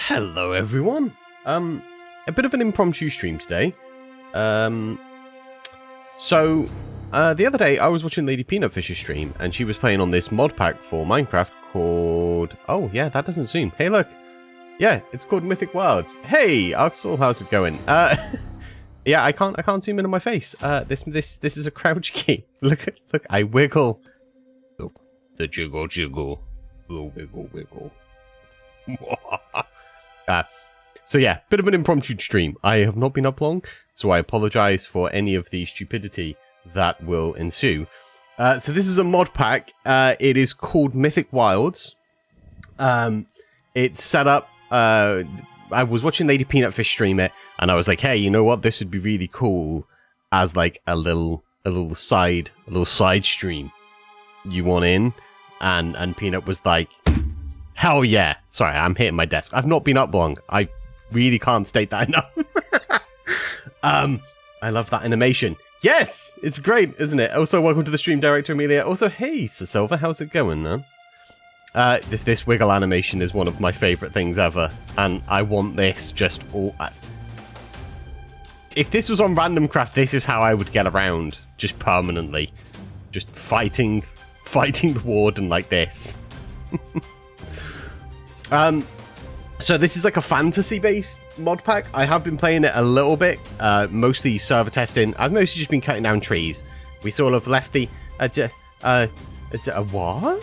Hello everyone. A bit of an impromptu stream today. The other day I was watching LadyPeanutfish's stream and she was playing on this mod pack for Minecraft called... Oh yeah, that doesn't zoom. Hey look. Yeah, it's called Mythic Wilds. Hey, 𝗘𝗢𝗫𝗓𝗚, how's it going? Yeah, I can't zoom in on my face. This is a crouch key. Look, I wiggle. Look, the 𝗔𝗥𝗠𝗬. The wiggle. So yeah, bit of an impromptu stream. I have not been up long, so I apologize for any of the stupidity that will ensue. So this is a mod pack. It is called Mythic Wilds. It's set up. I was watching LadyPeanutfish stream it, and I was like, hey, you know what? This would be really cool as like a little side stream. You want in? And Peanut was like, hell yeah. Sorry, I'm hitting my desk. I've not been up long. I really can't state that enough. I love that animation. Yes! It's great, isn't it? Also, welcome to the stream, Director Amelia. Also, hey, 𝗃𝗍, how's it going, man? This wiggle animation is one of my favorite things ever. And I want this just all... If this was on Random Craft, this is how I would get around. Just permanently. Just fighting the warden like this. So this is like a fantasy-based mod pack. I have been playing it a little bit, mostly server testing. I've mostly just been cutting down trees. We sort of left the... is it a what?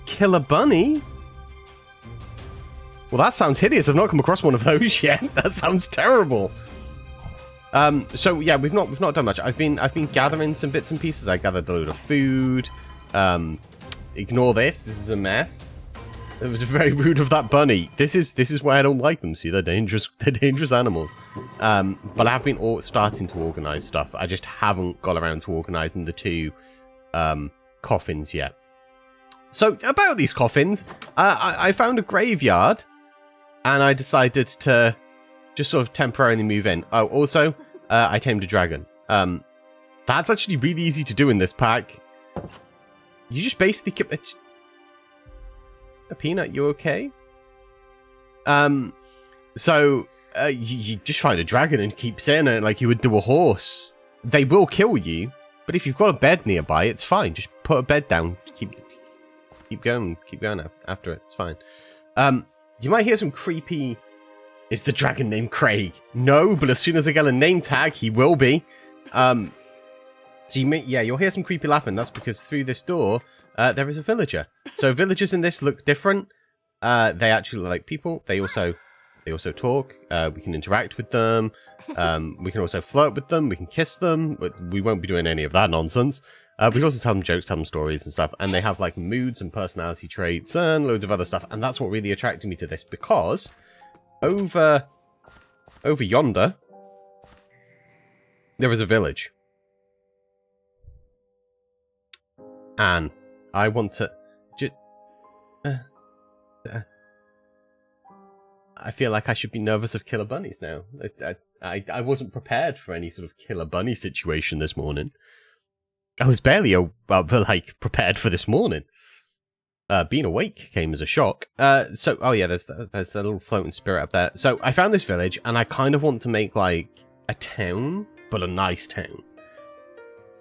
Kill a bunny? Well, that sounds hideous. I've not come across one of those yet. That sounds terrible. So yeah, we've not done much. I've been gathering some bits and pieces. I gathered a load of food. Ignore this. This is a mess. It was very rude of that bunny. This is why I don't like them. See, they're dangerous. They're dangerous animals. But I have been starting to organize stuff. I just haven't got around to organizing the two coffins yet. So about these coffins, I found a graveyard, and I decided to just sort of temporarily move in. Oh, also, I tamed a dragon. That's actually really easy to do in this pack. You just basically keep it. A Peanut, you okay? So you just find a dragon and keep saying it like you would do a horse. They will kill you, but if you've got a bed nearby, it's fine. Just put a bed down. Keep going after it. It's fine. You might hear some creepy... Is the dragon named Craig? No, but as soon as I get a name tag, he will be. So you'll hear some creepy laughing. That's because through this door, there is a villager. So villagers in this look different. They actually look like people. They also talk. We can interact with them. We can also flirt with them. We can kiss them. But we won't be doing any of that nonsense. We can also tell them jokes, tell them stories and stuff. And they have like moods and personality traits and loads of other stuff. And that's what really attracted me to this, because over yonder, there is a village. And I want to... I feel like I should be nervous of killer bunnies now. I wasn't prepared for any sort of killer bunny situation this morning. I was barely prepared for this morning. Being awake came as a shock. Oh yeah, there's the little floating spirit up there. So I found this village, and I kind of want to make like a town, but a nice town.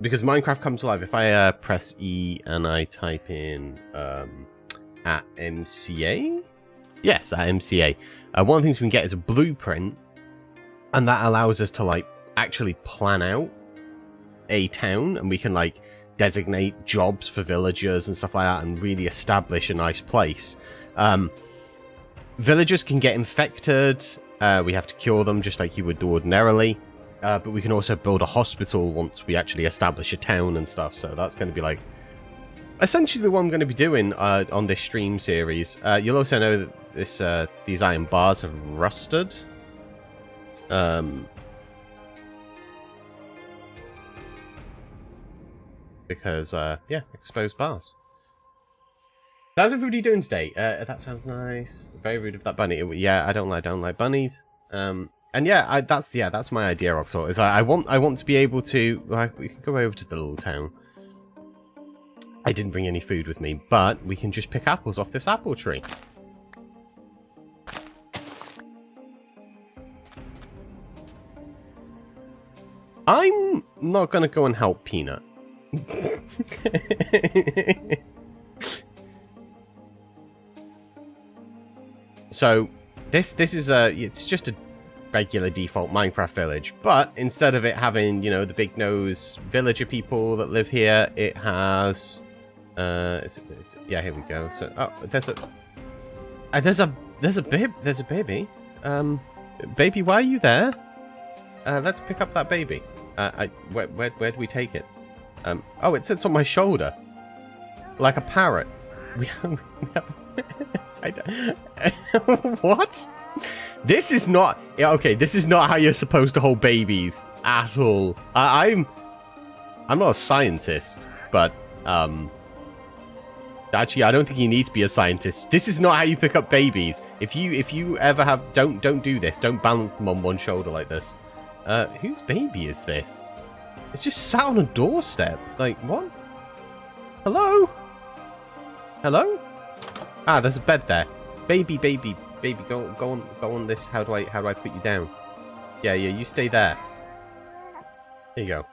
Because Minecraft comes alive. If I press E and I type in @MCA? Yes, @MCA. One of the things we can get is a blueprint, and that allows us to like actually plan out a town, and we can like designate jobs for villagers and stuff like that, and really establish a nice place. Villagers can get infected. We have to cure them just like you would do ordinarily. But we can also build a hospital once we actually establish a town and stuff. So that's going to be like essentially what I'm going to be doing on this stream series. You'll also know that these iron bars have rusted. Because yeah, exposed bars. How's everybody doing today? That sounds nice. Very rude of that bunny. Yeah, I don't like bunnies. And yeah, that's my idea, 𝗘𝗢𝗫𝗓𝗚, is I want to be able to, like, we can go over to the little town. I didn't bring any food with me, but we can just pick apples off this apple tree. I'm not gonna go and help Peanut. So this is it's just a regular default Minecraft village, but instead of it having, you know, the big nose villager people that live here, it has yeah, here we go. So there's a baby. Baby, why are you there? Let's pick up that baby. Where do we take it? Oh, it sits on my shoulder, like a parrot. We have what? This is not okay. This is not how you're supposed to hold babies at all. I'm not a scientist, but actually, I don't think you need to be a scientist. This is not how you pick up babies. If you ever have, don't do this. Don't balance them on one shoulder like this. Whose baby is this? It's just sat on a doorstep. Like, what? Hello? Hello? Ah, there's a bed there. Baby, go on this. How do I put you down? Yeah, you stay there. There you go.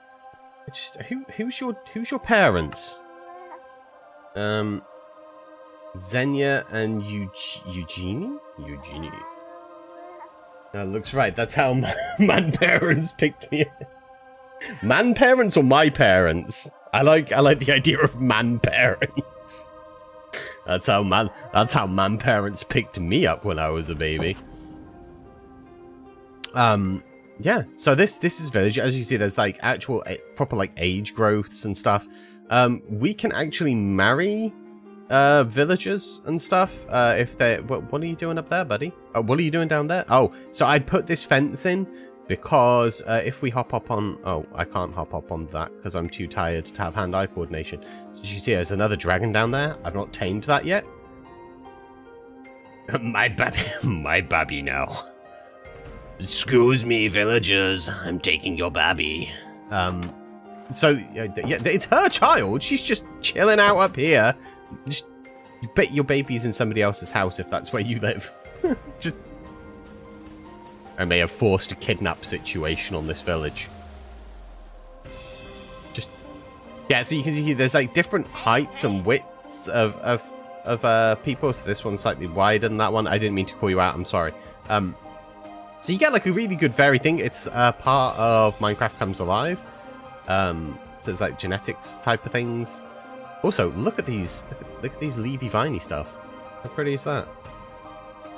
It's just who's your parents? Xenia and Eugenie? Eugenie. That looks right. That's how man parents picked me. Man parents or my parents? I like the idea of man parents. That's how man parents picked me up when I was a baby. Yeah. So this is village. As you see, there's like actual proper like age growths and stuff. We can actually marry villagers and stuff if they. What are you doing up there, buddy? What are you doing down there? Oh, so I put this fence in because if we hop up on... Oh, I can't hop up on that because I'm too tired to have hand-eye coordination. So you see there's another dragon down there. I've not tamed that yet. My baby now. Excuse me, villagers. I'm taking your baby. So, yeah, it's her child. She's just chilling out up here. Just, you bet your baby's in somebody else's house if that's where you live. Just... I may have forced a kidnap situation on this village. Just... Yeah, so you can see there's like different heights and widths of people. So this one's slightly wider than that one. I didn't mean to call you out. I'm sorry. So you get like a really good varied thing. It's part of Minecraft Comes Alive. So it's like genetics type of things. Also, look at these leafy viney stuff. How pretty is that?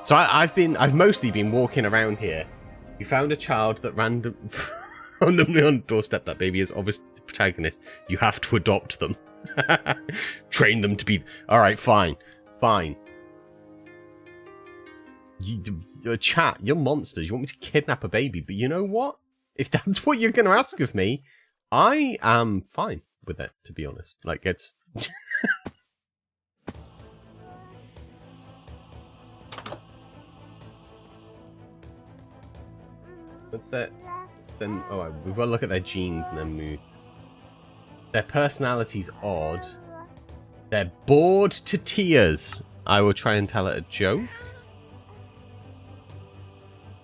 So I've mostly been walking around here. You found a child that randomly on the doorstep. That baby is obviously the protagonist. You have to adopt them. Train them to be... Alright, fine. Chat, you're monsters. You want me to kidnap a baby, but you know what? If that's what you're going to ask of me, I am fine with it, to be honest. Like, it's... What's that? Then, oh, we've got to look at their genes and then move. Their personality's odd. They're bored to tears. I will try and tell it a joke. Did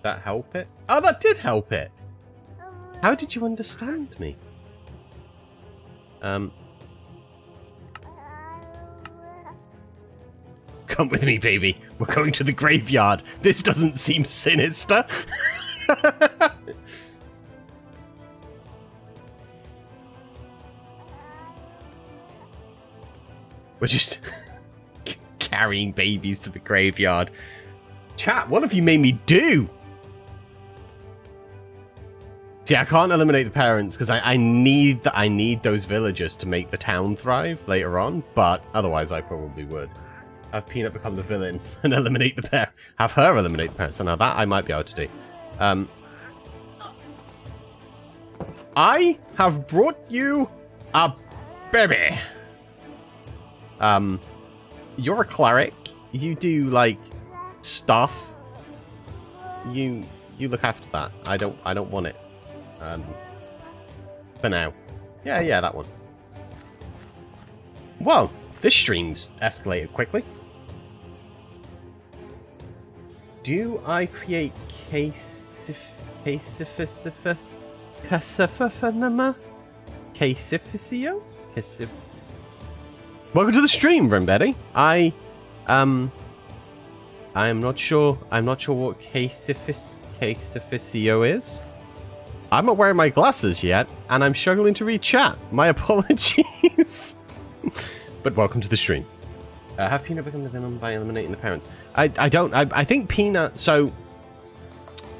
that help it? Oh, that did help it. How did you understand me? Come with me, baby. We're going to the graveyard. This doesn't seem sinister. We're just carrying babies to the graveyard. Chat, what have you made me do? See, I can't eliminate the parents because I need those villagers to make the town thrive later on, but otherwise I probably would. Have Peanut become the villain and eliminate the parents. Have her eliminate the parents. So now that I might be able to do. I have brought you a baby. You're a cleric. You do like stuff. You look after that. I don't want it. For now. Yeah, that one. Well, this stream's escalated quickly. Do I create case? 𝗕𝗢𝗫𝗛𝗬? 𝗕𝗢𝗫𝗫𝗛𝗬? Welcome to the stream, Rembetti. I am not sure. I'm not sure what 𝗕𝗢𝗫𝗫𝗛𝗬 is. I'm not wearing my glasses yet, and I'm struggling to read chat. My apologies. But welcome to the stream. Have Peanut become the villain by eliminating the parents? I think Peanut... So,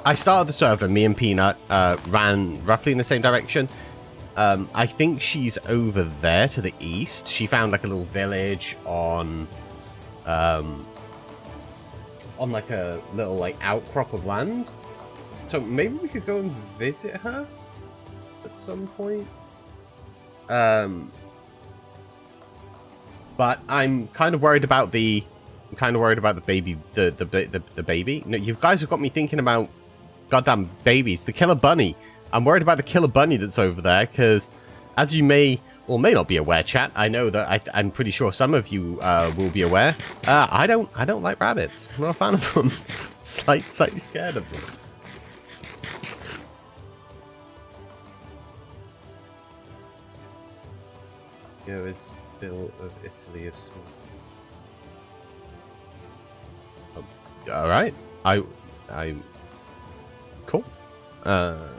I started the server. Me and Peanut ran roughly in the same direction. I think she's over there to the east. She found like a little village on like a little like outcrop of land. So maybe we could go and visit her at some point. But I'm kind of worried about the baby, the baby. No, you guys have got me thinking about goddamn babies. The killer bunny. I'm worried about the killer bunny that's over there because, as you may or may not be aware, chat. I know that I'm pretty sure some of you will be aware. I don't like rabbits. I'm not a fan of them. Slightly scared of them. Is Bill of Italy of small. Oh, all right. I cool. The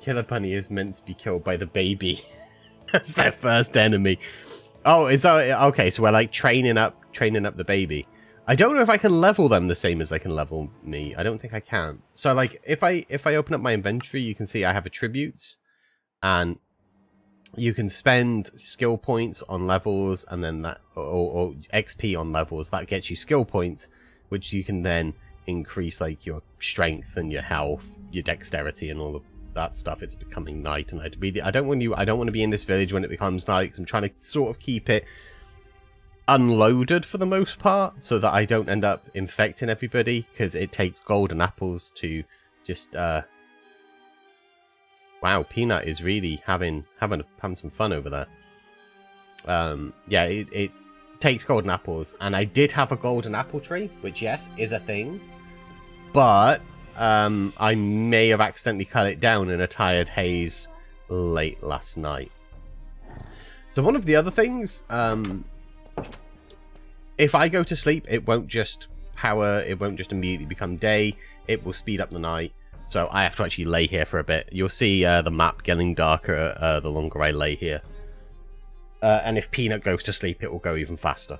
killer bunny is meant to be killed by the baby. That's their first enemy. Oh, is that okay? So we're like training up the baby. I don't know if I can level them the same as they can level me. I don't think I can. So like if I open up my inventory, you can see I have attributes, and you can spend skill points on levels, and then that or XP on levels. That gets you skill points, which you can then increase like your strength and your health, your dexterity, and all of that stuff. It's becoming night, and I don't want to be in this village when it becomes night. I'm trying to sort of keep it unloaded for the most part, so that I don't end up infecting everybody, because it takes golden apples to just wow, Peanut is really having some fun over there. Yeah, it takes golden apples, and I did have a golden apple tree, which yes is a thing, but I may have accidentally cut it down in a tired haze late last night. So one of the other things, if I go to sleep, it won't just immediately become day. It will speed up the night. So I have to actually lay here for a bit. You'll see the map getting darker the longer I lay here. And if Peanut goes to sleep, it will go even faster.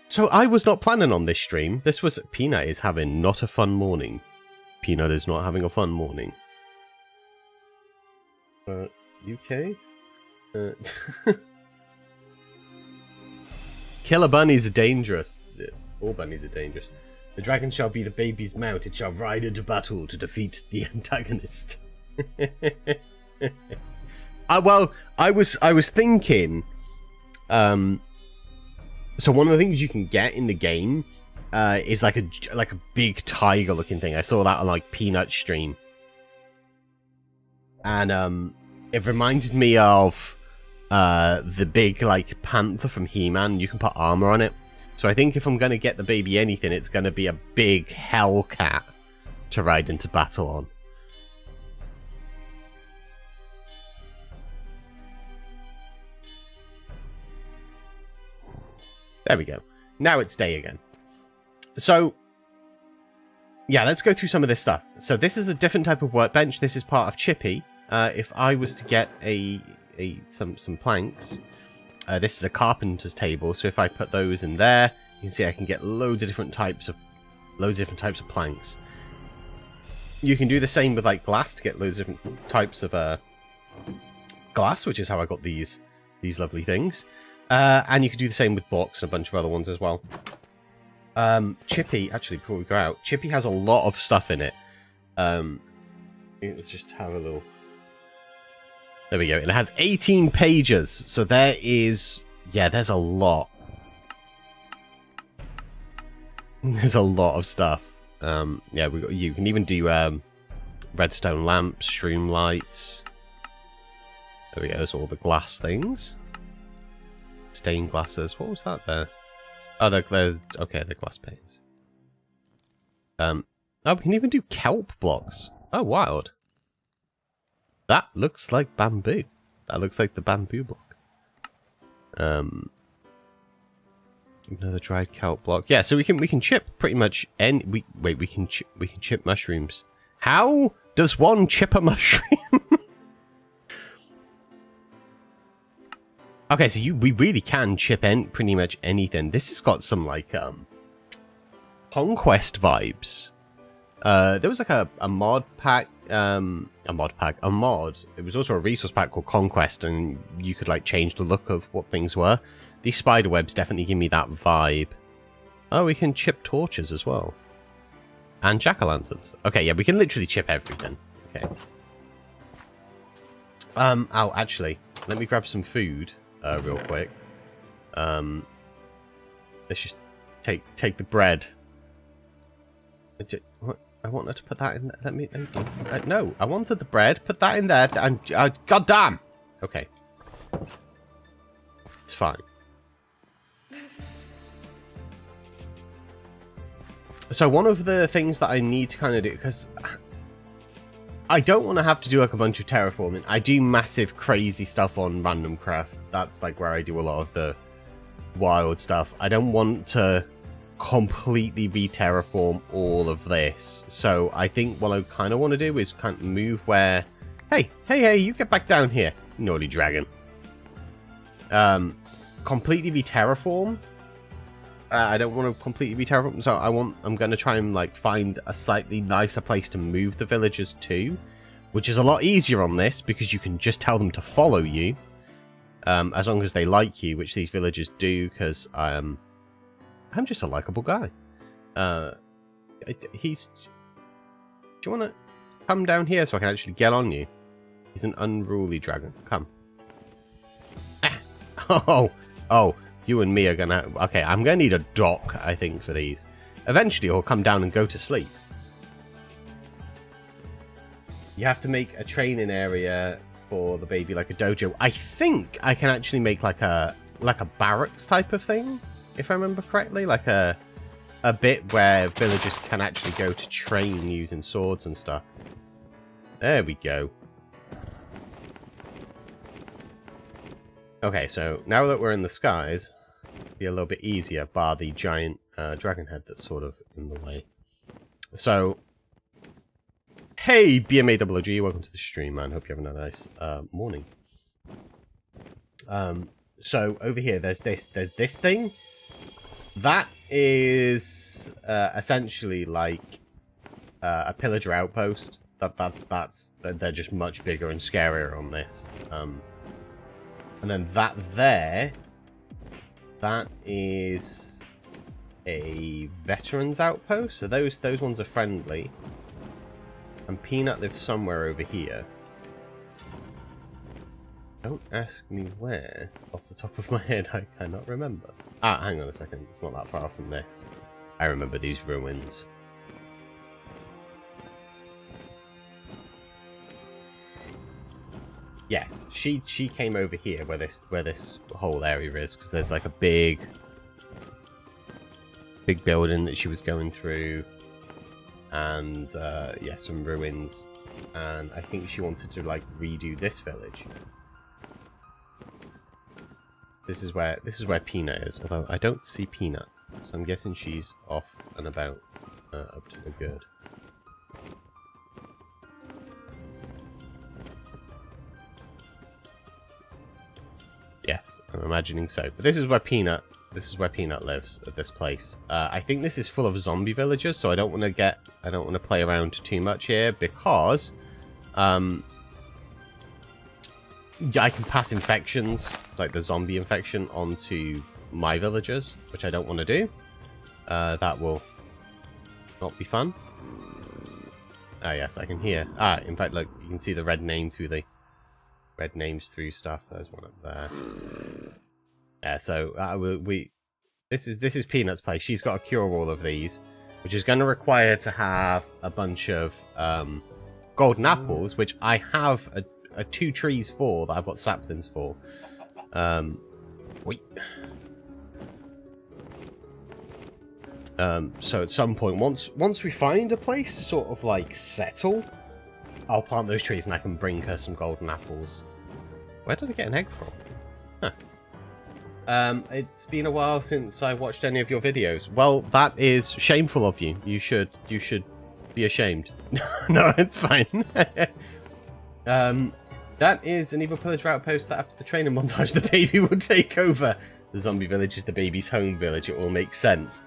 So I was not planning on this stream. This was... Peanut is having not a fun morning. Peanut is not having a fun morning. UK? Killer bunnies are dangerous. All bunnies are dangerous. The dragon shall be the baby's mount. It shall ride into battle to defeat the antagonist. Well, I was thinking. So one of the things you can get in the game is like a big tiger-looking thing. I saw that on like Peanut stream, and it reminded me of the big like panther from He-Man. You can put armor on it. So I think if I'm going to get the baby anything, it's going to be a big hellcat to ride into battle on. There we go. Now it's day again. So, yeah, let's go through some of this stuff. So this is a different type of workbench. This is part of Chippy. If I was to get some planks... this is a carpenter's table, so if I put those in there, you can see I can get loads of different types of planks. You can do the same with like glass to get loads of different types of glass, which is how I got these lovely things. And you can do the same with blocks and a bunch of other ones as well. Chippy, actually, before we go out, Chippy has a lot of stuff in it. Let's just have a little... There we go. It has 18 pages, so there is... Yeah, there's a lot. There's a lot of stuff. Yeah, you can even do redstone lamps, stream lights. There we go. There's all the glass things. Stained glasses. What was that there? Oh, they're okay, they're glass panes. Oh, we can even do kelp blocks. Oh, wild. That looks like bamboo. That looks like the bamboo block. Another dried kelp block. Yeah, so we can chip pretty much any. We can chip mushrooms. How does one chip a mushroom? Okay, so we really can chip pretty much anything. This has got some like conquest vibes. There was like a mod pack, a mod. It was also a resource pack called Conquest, and you could like change the look of what things were. These spider webs definitely give me that vibe. Oh, we can chip torches as well. And jack-o'-lanterns. Okay, yeah, we can literally chip everything. Okay. Oh, actually, let me grab some food real quick. Let's just take the bread. What? I wanted to put that in there. Let me no, I wanted the bread. Put that in there. And goddamn. Okay. It's fine. So one of the things that I need to kind of do, because I don't want to have to do like a bunch of terraforming. I do massive crazy stuff on Random Craft. That's like where I do a lot of the wild stuff. I don't want to completely re-terraform all of this. So I think what I kind of want to do is kind of move where... Hey, you get back down here, naughty dragon. Completely re-terraform. I don't want to completely re-terraform, so I'm going to try and like find a slightly nicer place to move the villagers to, which is a lot easier on this because you can just tell them to follow you, as long as they like you, which these villagers do, because I'm just a likable guy. Do you want to come down here so I can actually get on you? He's an unruly dragon. Come. Ah. Oh. You and me are gonna... Okay, I'm gonna need a dock, I think, for these. Eventually, he'll come down and go to sleep. You have to make a training area for the baby, like a dojo. I think I can actually make like a barracks type of thing, if I remember correctly. Like a bit where villagers can actually go to train using swords and stuff. There we go. Okay, so now that we're in the skies, it'll be a little bit easier, bar the giant dragon head that's sort of in the way. So, hey, 𝗕𝗢𝗫𝗛𝗔𝗗, welcome to the stream, man. Hope you're having a nice morning. So over here, there's this thing. That is essentially like a pillager outpost. They're just much bigger and scarier on this. And then that there, that is a veterans outpost. So those ones are friendly. And Peanut lives somewhere over here. Don't ask me where. Off the top of my head, I cannot remember. Ah, hang on a second. It's not that far from this. I remember these ruins. Yes, she came over here where this whole area is, because there's like a big building that she was going through, and yeah, some ruins, and I think she wanted to like redo this village. This is where Peanut is, although I don't see Peanut, so I'm guessing she's off and about up to the good. Yes, I'm imagining so. But this is where Peanut lives at this place. I think this is full of zombie villagers, so I don't want to play around too much here, because I can pass infections, like the zombie infection, onto my villagers, which I don't want to do. That will not be fun. Ah, yes, I can hear. Ah, in fact, look, you can see the red names through stuff. There's one up there. Yeah, so this is Peanut's place. She's got to cure all of these, which is going to require to have a bunch of golden apples, which I have a 2 trees for that I've got saplings for. Wait. So at some point, once we find a place to sort of like settle, I'll plant those trees and I can bring her some golden apples. Where did I get an egg from? Huh. It's been a while since I watched any of your videos. Well, that is shameful of you. You should be ashamed. No, it's fine. That is an evil pillager outpost that after the training montage, the baby will take over. The zombie village is the baby's home village. It all makes sense.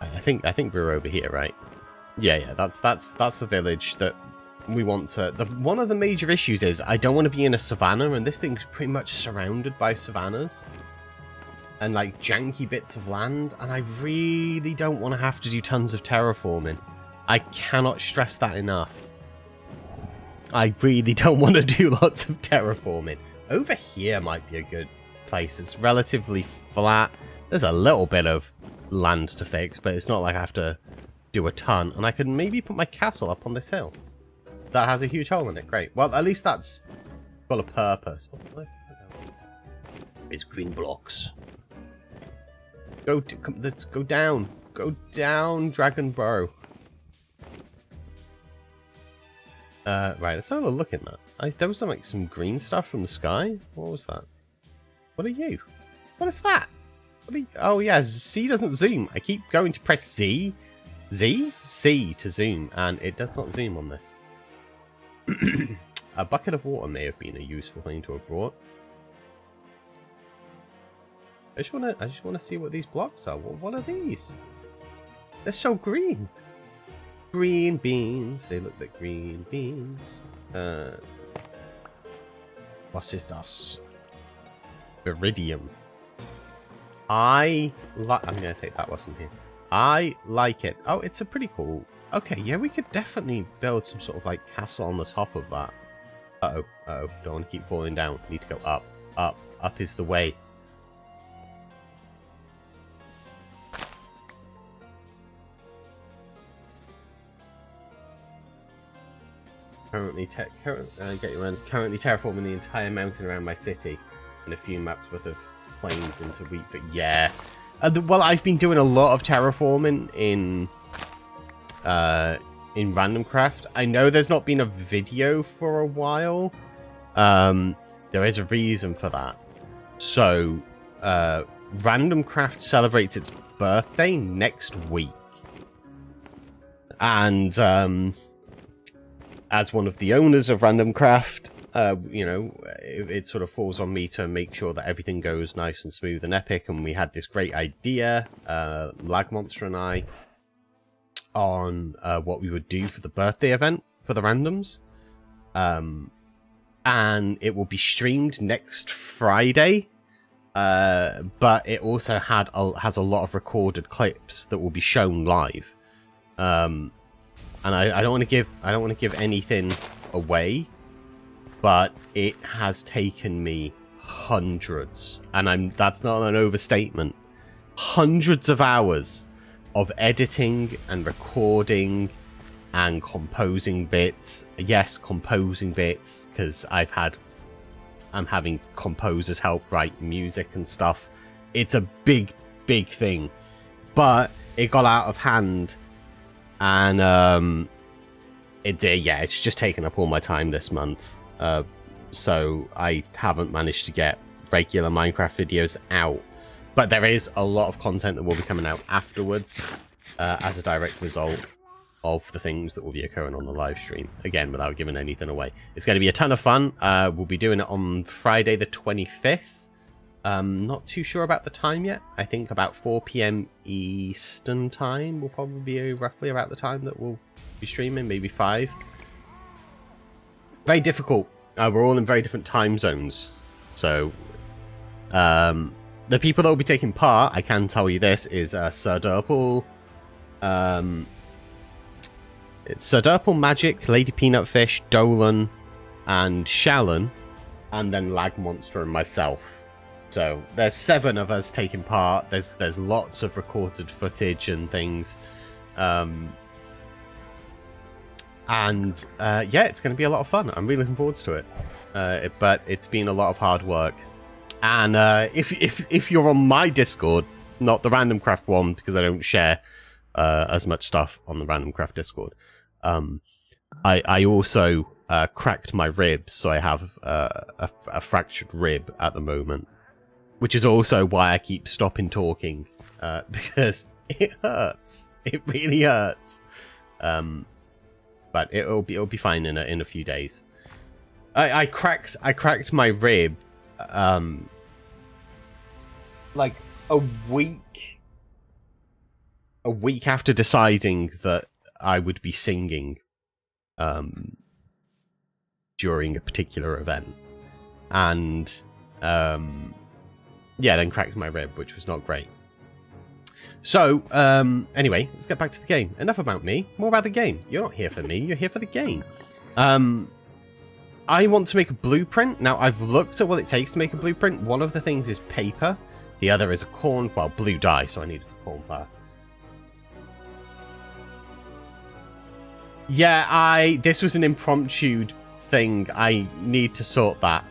I think we're over here, right? Yeah. That's the village that we want to. One of the major issues is I don't want to be in a savannah, and this thing's pretty much surrounded by savannas and like janky bits of land, and I really don't want to have to do tons of terraforming. I cannot stress that enough. I really don't want to do lots of terraforming. Over here might be a good place. It's relatively flat. There's a little bit of land to fix, but it's not like I have to do a ton. And I could maybe put my castle up on this hill. That has a huge hole in it. Great. Well, at least that's got a purpose. It's green blocks. Let's go down. Go down, Dragon Bro. Right, let's have a look at that. There was some green stuff from the sky. What was that? What are you? What is that? Oh yeah, C doesn't zoom. I keep going to press C. C to zoom, and it does not zoom on this. A bucket of water may have been a useful thing to have brought. I just wanna see what these blocks are. What are these? They're so green. Green beans. They look like green beans. What is this? Iridium. I'm gonna take that lesson here. I like it. Oh, it's a pretty cool. Okay, yeah, we could definitely build some sort of like castle on the top of that. Uh oh. Don't want to keep falling down. Need to go up. Up is the way. Currently terraforming the entire mountain around my city, and a few maps worth of plains into wheat. But yeah, well, I've been doing a lot of terraforming in Random Craft. I know there's not been a video for a while. There is a reason for that. So, Random Craft celebrates its birthday next week, and as one of the owners of Random Craft, you know, it sort of falls on me to make sure that everything goes nice and smooth and epic. And we had this great idea, LagMonster and I, on what we would do for the birthday event for the randoms. And it will be streamed next Friday. But it also has a lot of recorded clips that will be shown live. And I don't want to give anything away, but it has taken me hundreds, and that's not an overstatement, hundreds of hours of editing and recording and composing bits. Yes, composing bits, because I'm having composers help write music and stuff. It's a big thing, but it got out of hand. And it's just taken up all my time this month. So I haven't managed to get regular Minecraft videos out. But there is a lot of content that will be coming out afterwards as a direct result of the things that will be occurring on the live stream. Again, without giving anything away. It's going to be a ton of fun. We'll be doing it on Friday the 25th. Not too sure about the time yet. I think about 4 PM Eastern time will probably be roughly about the time that we'll be streaming, maybe 5. Very difficult. We're all in very different time zones. So, the people that will be taking part, I can tell you this, is 𝗕𝗢𝗫𝗛𝗚, it's 𝗕𝗢𝗫𝗛𝗚, LadyPeanutfish, Dolan, and Shalon, and then LagMonster and myself. So there's 7 of us taking part. There's lots of recorded footage and things, yeah, it's going to be a lot of fun. I'm really looking forward to it. But it's been a lot of hard work. And if you're on my Discord, not the Random Craft one, because I don't share as much stuff on the Random Craft Discord, I also cracked my ribs, so I have a fractured rib at the moment, which is also why I keep stopping talking, because it hurts. It really hurts. But it'll be fine in a few days. I cracked my rib like a week after deciding that I would be singing during a particular event, and yeah, then cracked my rib, which was not great. So anyway, let's get back to the game. Enough about me, more about the game. You're not here for me, you're here for the game. I want to make a blueprint. Now, I've looked at what it takes to make a blueprint. One of the things is paper. The other is a blue dye, so I need a cornflower. Yeah, this was an impromptu thing. I need to sort that.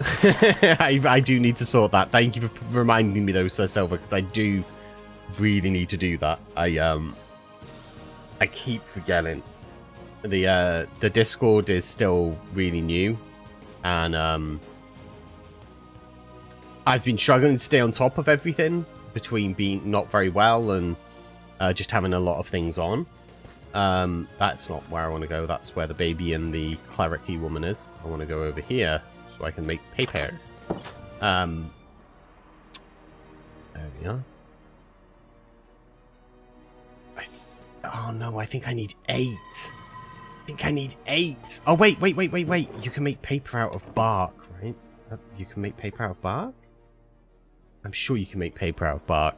I do need to sort that. Thank you for reminding me though, Sir Silver, because I do really need to do that. I keep forgetting. The Discord is still really new, and I've been struggling to stay on top of everything between being not very well and just having a lot of things on. That's not where I want to go. That's where the baby and the cleric-y woman is. I want to go over here so I can make paper. There we are. Oh no, I think I need 8. Oh, wait. You can make paper out of bark, right? You can make paper out of bark? I'm sure you can make paper out of bark.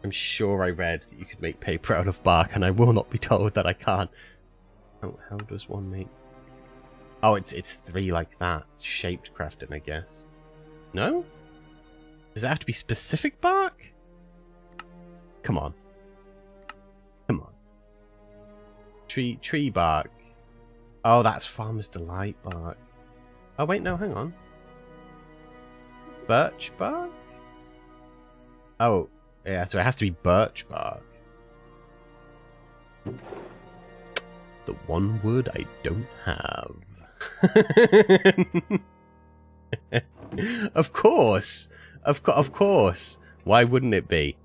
I'm sure I read that you could make paper out of bark, and I will not be told that I can't. How does one make... Oh, it's 3 like that. Shaped crafting, I guess. No? Does it have to be specific bark? Come on. Tree bark. Oh, that's Farmer's Delight bark. Oh, wait, no, hang on. Birch bark? Oh, yeah, so it has to be birch bark. The one wood I don't have. Of course. Of course. Why wouldn't it be?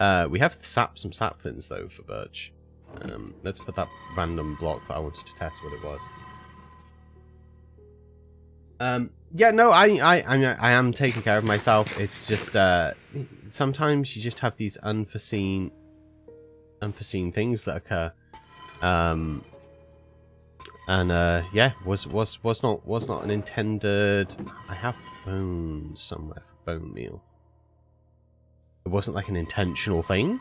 We have some saplings, though, for birch. Let's put that random block that I wanted to test what it was. Yeah, no, I am taking care of myself. It's just sometimes you just have these unforeseen things that occur. Yeah, was not an intended. I have bones somewhere for bone meal. It wasn't like an intentional thing.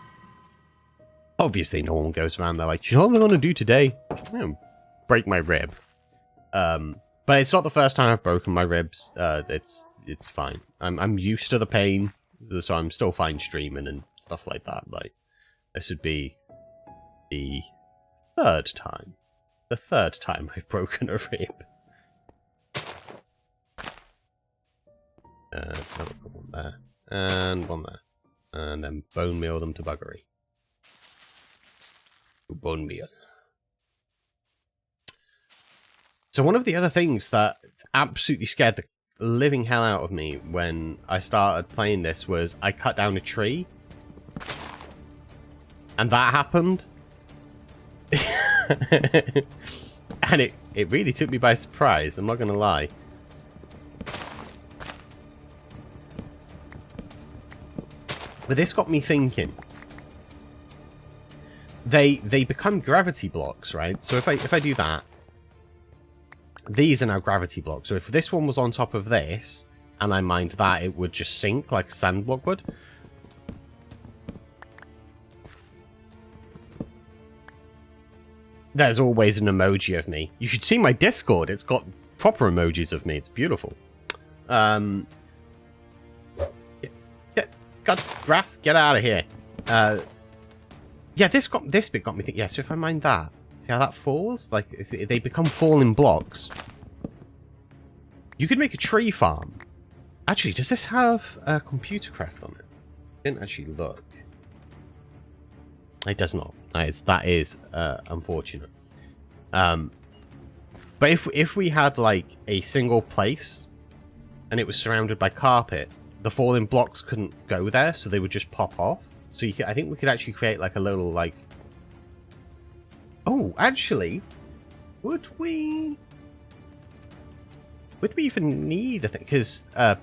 Obviously, no one goes around there like, you know what I'm going to do today? Break my rib. But it's not the first time I've broken my ribs. It's fine. I'm used to the pain, so I'm still fine streaming and stuff like that. Like, this would be the third time. The third time I've broken a rib. I'll put one there and one there, and then bone meal them to buggery. Bone meal. So one of the other things that absolutely scared the living hell out of me when I started playing this was I cut down a tree. And that happened. And it really took me by surprise, I'm not going to lie. But this got me thinking. They become gravity blocks, right? So if I do that, these are now gravity blocks. So if this one was on top of this, and I mined that, it would just sink like a sand block would. There's always an emoji of me. You should see my Discord. It's got proper emojis of me. It's beautiful. God, grass, get out of here. Yeah, this bit got me thinking. Yeah, so if I mine that, see how that falls? Like, if they become falling blocks, you could make a tree farm Actually, does this have computer craft on it? I didn't actually look. It does not. That is unfortunate. But if we had like a single place and it was surrounded by carpet, the falling blocks couldn't go there, so they would just pop off. So I think we could actually create like a little like. Oh, actually, would we even need a thing? Because a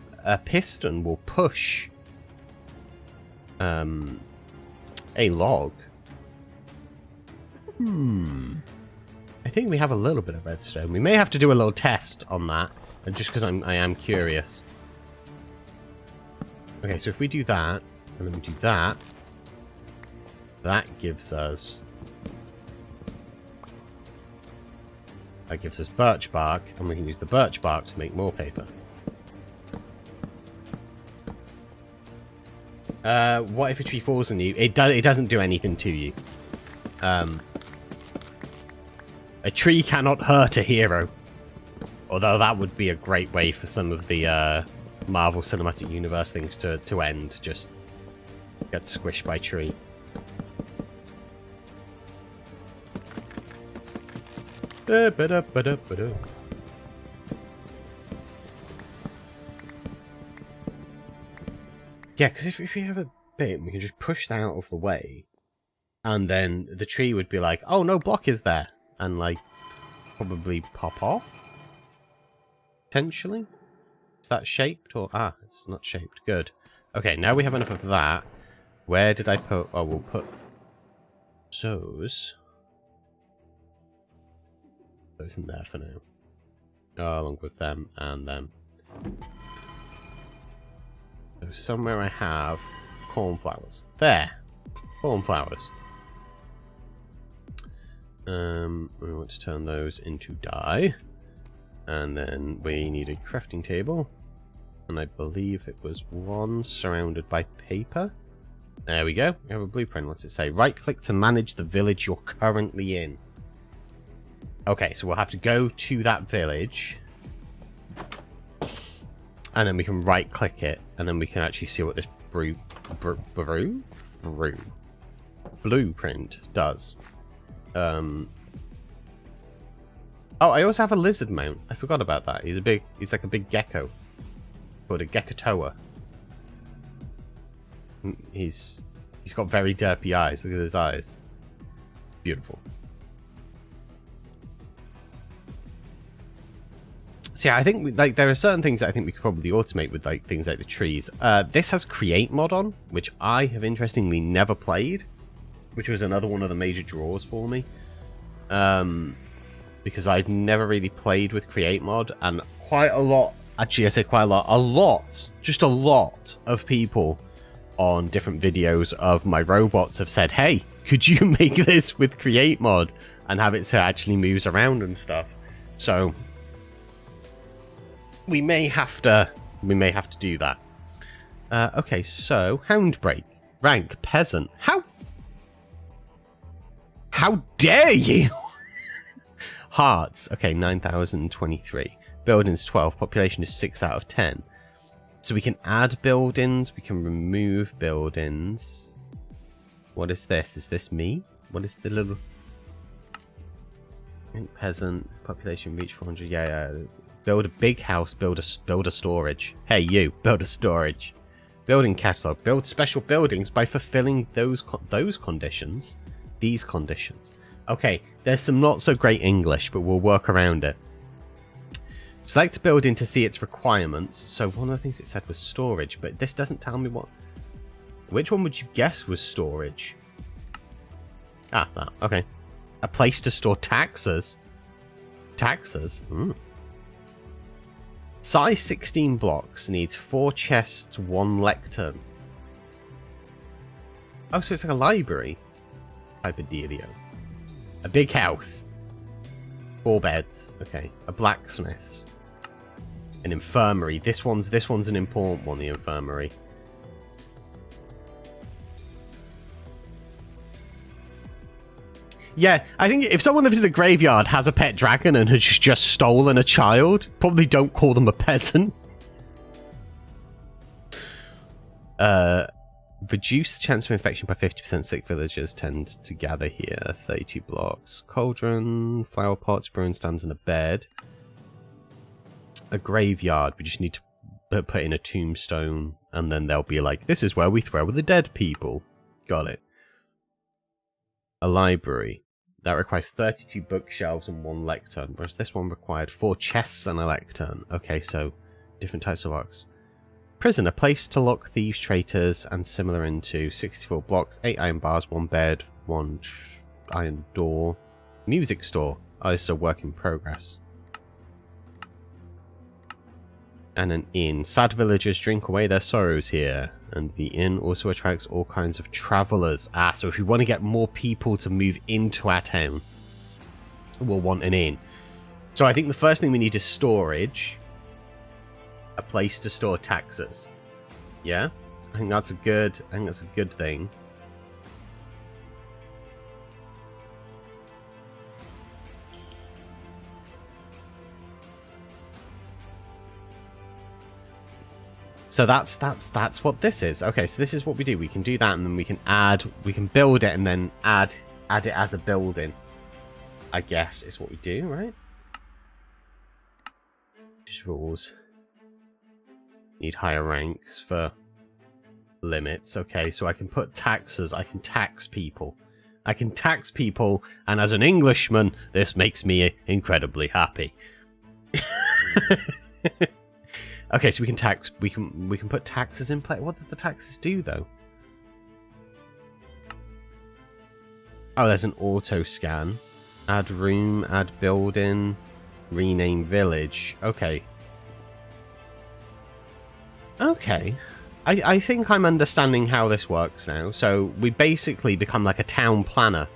piston will push a log. I think we have a little bit of redstone. We may have to do a little test on that, just because I am curious. Okay, so if we do that, and then we do that, that gives us birch bark, and we can use the birch bark to make more paper. What if a tree falls on you? It doesn't do anything to you. A tree cannot hurt a hero. Although that would be a great way for some of the Marvel Cinematic Universe things to end. Just get squished by a tree. Yeah, because if we have a bit, we can just push that out of the way. And then the tree would be like, oh, no block is there. And, like, probably pop off? Potentially? Is that shaped? Or ah, it's not shaped. Good. Okay, now we have enough of that. Where did I put... Oh, we'll put those in there for now. Oh, along with them and them. So somewhere I have cornflowers. There! Cornflowers. We want to turn those into dye. And then we need a crafting table. And I believe it was one surrounded by paper. There we go. We have a blueprint. What's it say? Right click to manage the village you're currently in. Okay, so we'll have to go to that village. And then we can right click it. And then we can actually see what this blueprint does. Oh, I also have a lizard mount. I forgot about that. He's like a big gecko. Called a 𝗘𝗡𝗚𝗚. He's got very derpy eyes. Look at his eyes. Beautiful. So yeah, I think like there are certain things that I think we could probably automate with like things like the trees. This has create mod on, which I have interestingly never played, which was another one of the major draws for me. Because I've never really played with create mod, and quite a lot, actually I say quite a lot, just a lot of people on different videos of my robots have said, hey, could you make this with create mod and have it so it actually moves around and stuff. So we may have to do that. Okay, so Houndbreak, rank peasant. How dare you? Hearts, okay, 9,023. Buildings 12. Population is 6 out of 10. So we can add buildings. We can remove buildings. What is this? Is this me? What is the little peasant? Population reach 400. Yeah. Build a big house. Build a storage. Hey, you. Build a storage. Building catalog. Build special buildings by fulfilling those conditions. These conditions. Okay, there's some not so great English, but we'll work around it. Select a building to see its requirements. So one of the things it said was storage, but this doesn't tell me what... Which one would you guess was storage? Ah, that. Okay. A place to store taxes. Taxes? Size 16 blocks. Needs 4 chests, 1 lectern. Oh, so it's like a library type of dealio. A big house. 4 beds. Okay. A blacksmith's. An infirmary. This one's an important one, the infirmary. Yeah, I think if someone lives in a graveyard, has a pet dragon, and has just stolen a child, probably don't call them a peasant. Reduce the chance of infection by 50%. Sick villagers tend to gather here. 32 blocks. Cauldron, flower pots, brewing stands, and a bed. A graveyard. We just need to put in a tombstone, and then they'll be like, this is where we throw the dead people. Got it. A library. That requires 32 bookshelves and 1 lectern, whereas this one required 4 chests and a lectern. Okay, so different types of locks. Prison, a place to lock thieves, traitors, and similar into 64 blocks, 8 iron bars, 1 bed, 1 iron door. Music store. Oh, this is a work in progress. And an inn. Sad villagers drink away their sorrows here. And the inn also attracts all kinds of travelers. Ah, so if we want to get more people to move into our town, we'll want an inn. So I think the first thing we need is storage. A place to store taxes. Yeah? I think that's a good thing. So that's what this is. Okay, so this is what we do. We can do that, and then we can build it, and then add it as a building. I guess is what we do, right? Just rules. Need higher ranks for limits. Okay, so I can put taxes. I can tax people. And as an Englishman, this makes me incredibly happy. Okay, so we can put taxes in place. What did the taxes do though? Oh, there's an auto scan. Add room, add building, rename village. Okay. Okay. I think I'm understanding how this works now. So we basically become like a town planner.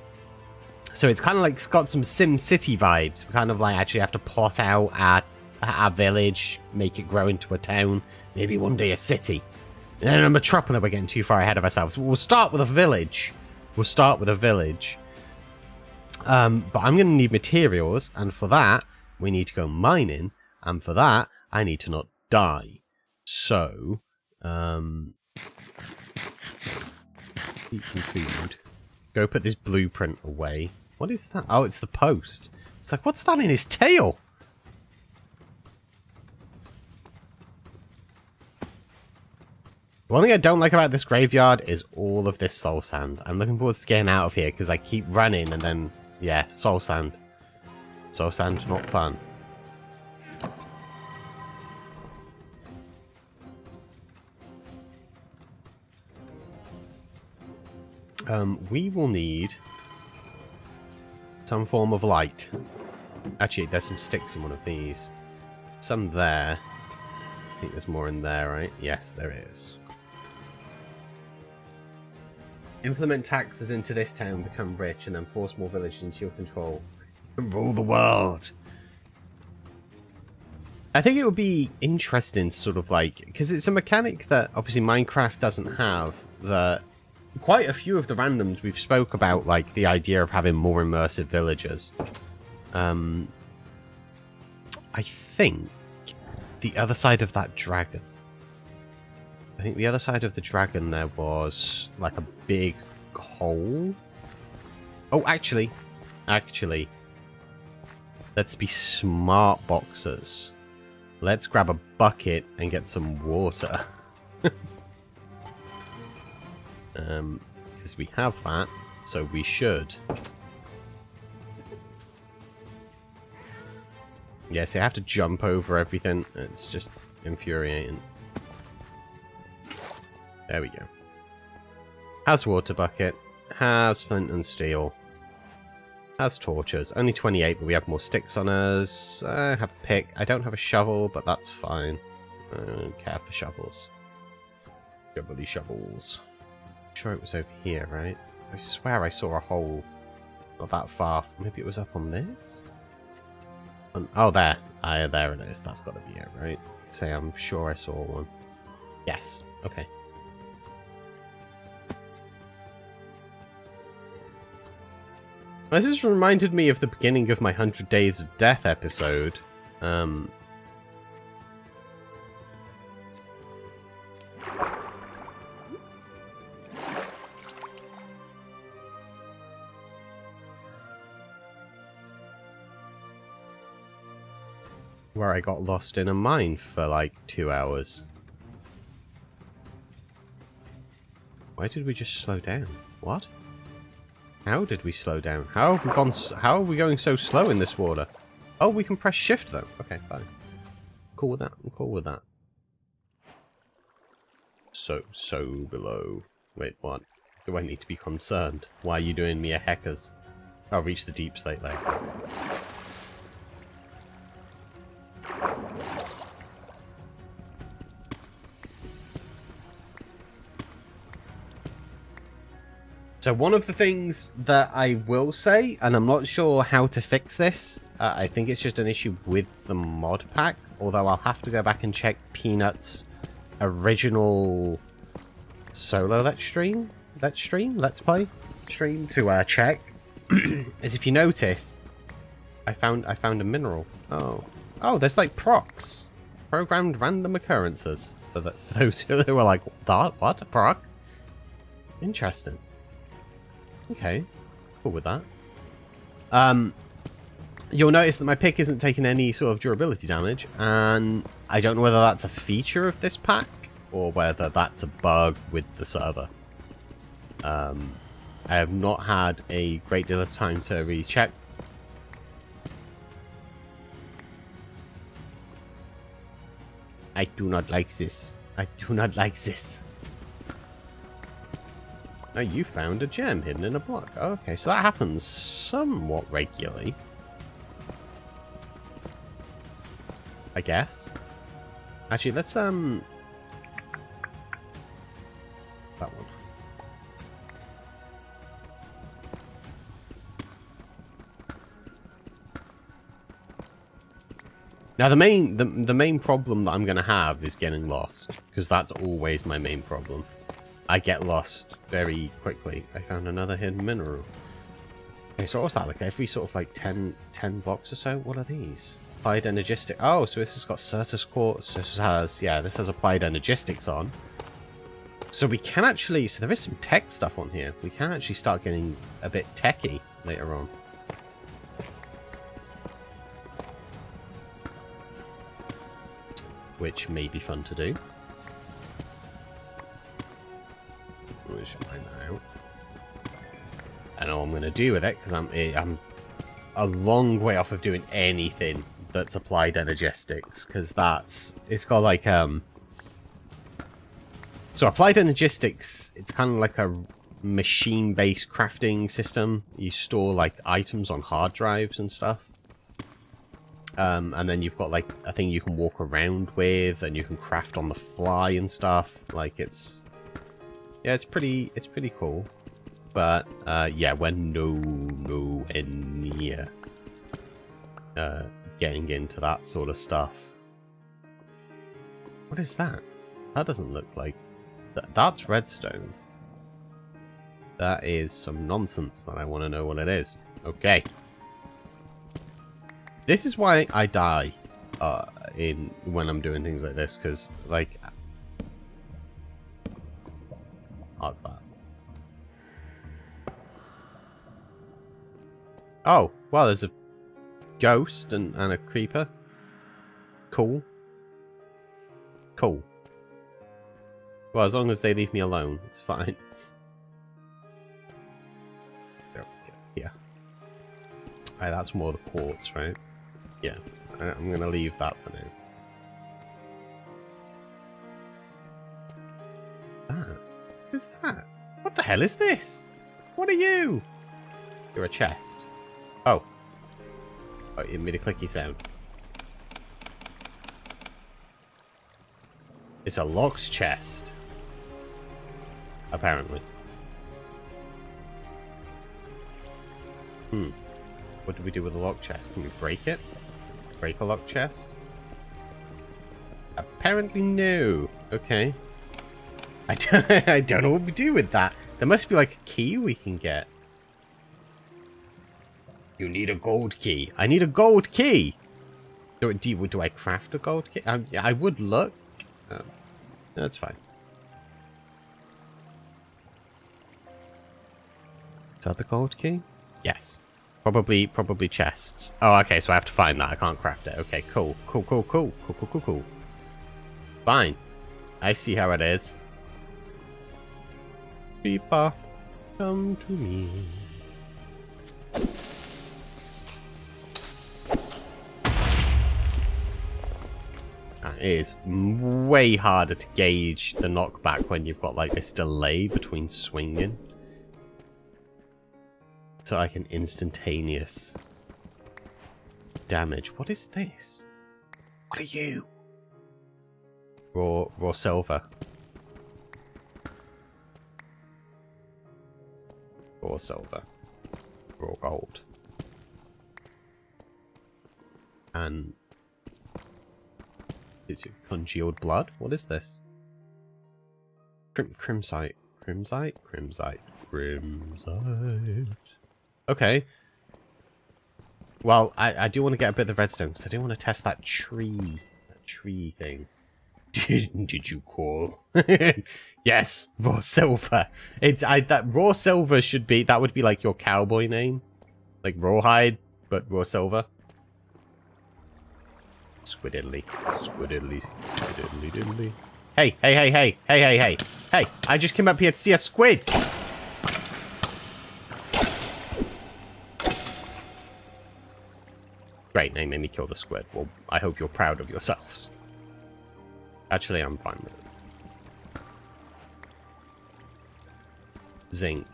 So it's kind of like it's got some Sim City vibes. We kind of like actually have to plot out our village, make it grow into a town, maybe one day a city, and then a metropolis. We're getting too far ahead of ourselves. We'll start with a village. But I'm going to need materials, and for that, we need to go mining, and for that, I need to not die. So, eat some food. Go put this blueprint away. What is that? Oh, it's the post. It's like, what's that in his tail? One thing I don't like about this graveyard is all of this soul sand. I'm looking forward to getting out of here because I keep running and then, yeah, soul sand. Soul sand, not fun. We will need some form of light. Actually, there's some sticks in one of these. Some there. I think there's more in there, right? Yes, there is. Implement taxes into this town, become rich, and then force more villages into your control. And rule the world! I think it would be interesting, sort of like... Because it's a mechanic that, obviously, Minecraft doesn't have. That quite a few of the randoms we've spoke about, like, the idea of having more immersive villagers. I think the other side of that dragon... I think the other side of the dragon there was like a big hole. Oh, actually, let's be smart boxers. Let's grab a bucket and get some water. Because we have that, so we should. Yeah, so I have to jump over everything. It's just infuriating. There we go. Has water bucket. Has flint and steel. Has torches. Only 28, but we have more sticks on us. I have a pick. I don't have a shovel, but that's fine. I don't care for shovels. Shovelly shovels. I'm sure it was over here, right? I swear I saw a hole. Not that far. Maybe it was up on this? Oh, there. There it is. That's got to be it, right? Say, I'm sure I saw one. Yes. Okay. This just reminded me of the beginning of my 100 Days of Death episode. And where I got lost in a mine for like 2 hours. Why did we just slow down? What? How did we slow down? How have we gone? How are we going so slow in this water? Oh, we can press shift though. Okay, fine. Cool with that. I'm cool with that. So below. Wait, what? Do I need to be concerned? Why are you doing me a heckers? I'll reach the deep slate later. So one of the things that I will say, and I'm not sure how to fix this, I think it's just an issue with the mod pack, although I'll have to go back and check Peanut's original solo let's play stream to check. Is if you notice, I found a mineral. Oh, there's like procs, programmed random occurrences for those who were like, what a proc? Interesting. Okay, cool with that. You'll notice that my pick isn't taking any sort of durability damage, and I don't know whether that's a feature of this pack or whether that's a bug with the server. I have not had a great deal of time to really check. I do not like this. I do not like this. Oh, you found a gem hidden in a block. Okay, so that happens somewhat regularly, I guess. Actually, let's that one. Now the main problem that I'm gonna have is getting lost, because that's always my main problem. I get lost very quickly. I found another hidden mineral. Okay, so what's that? Like every sort of like 10 blocks or so? What are these? Applied energistic. Oh, so this has got Certus quartz. This has applied energistics on. So we can actually, so there is some tech stuff on here. We can actually start getting a bit techy later on. Which may be fun to do. Which mine out. I know what I'm going to do with it, because I'm a long way off of doing anything that's applied energistics, because it's got like so applied energistics, it's kind of like a machine-based crafting system. You store like items on hard drives and stuff, and then you've got like a thing you can walk around with, and you can craft on the fly and stuff. Like it's pretty cool. But yeah, we're nowhere near getting into that sort of stuff. What is that? That doesn't look like that's redstone. That is some nonsense that I want to know what it is. Okay. This is why I die when I'm doing things like this, because like that. Oh, well, there's a ghost and a creeper. Cool. Cool. Well, as long as they leave me alone, it's fine. There we go. Yeah. Alright, that's more the quartz, right? Yeah. I'm going to leave that for now. Who's that? What the hell is this? What are you? You're a chest. Oh. Oh, it made a clicky sound. It's a locked chest. Apparently. What do we do with a locked chest? Can we break it? Break a locked chest? Apparently no. Okay. I don't know what we do with that. There must be like a key we can get. You need a gold key. I need a gold key. Do I craft a gold key? I would look. No, that's fine. Is that the gold key? Yes. Probably chests. Oh, okay, so I have to find that. I can't craft it. Okay, cool. Cool. Fine. I see how it is. People, come to me. It is way harder to gauge the knockback when you've got like this delay between swinging. So like an instantaneous damage. What is this? What are you? Raw silver. Raw silver. Raw gold. And is it congealed blood? What is this? Crimsite. Okay. Well, I do want to get a bit of the redstone, because I do want to test that tree thing. Did you call? Yes, raw silver. That raw silver should be, that would be like your cowboy name. Like rawhide, but raw silver. Squididdly. Hey. Hey, I just came up here to see a squid. Great, they made me kill the squid. Well, I hope you're proud of yourselves. Actually, I'm fine with it. Zinc.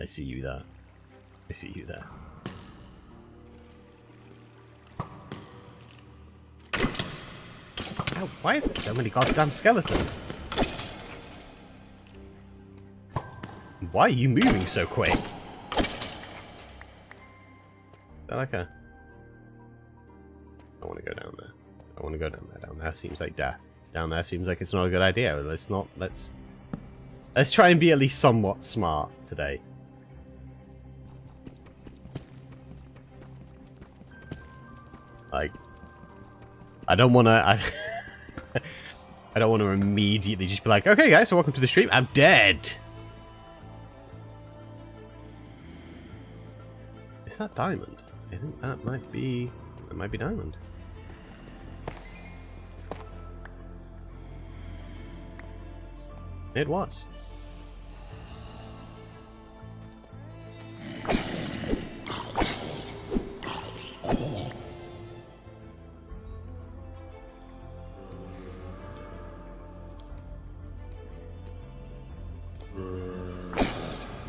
I see you there. Oh, why are there so many goddamn skeletons? Why are you moving so quick? Is that like a... I want to go down there. Down there seems like death. Down there seems like it's not a good idea. Let's try and be at least somewhat smart today. Like, I don't want to... I don't want to immediately just be like, okay guys, so welcome to the stream. I'm dead. Is that diamond? I think that might be diamond. It was.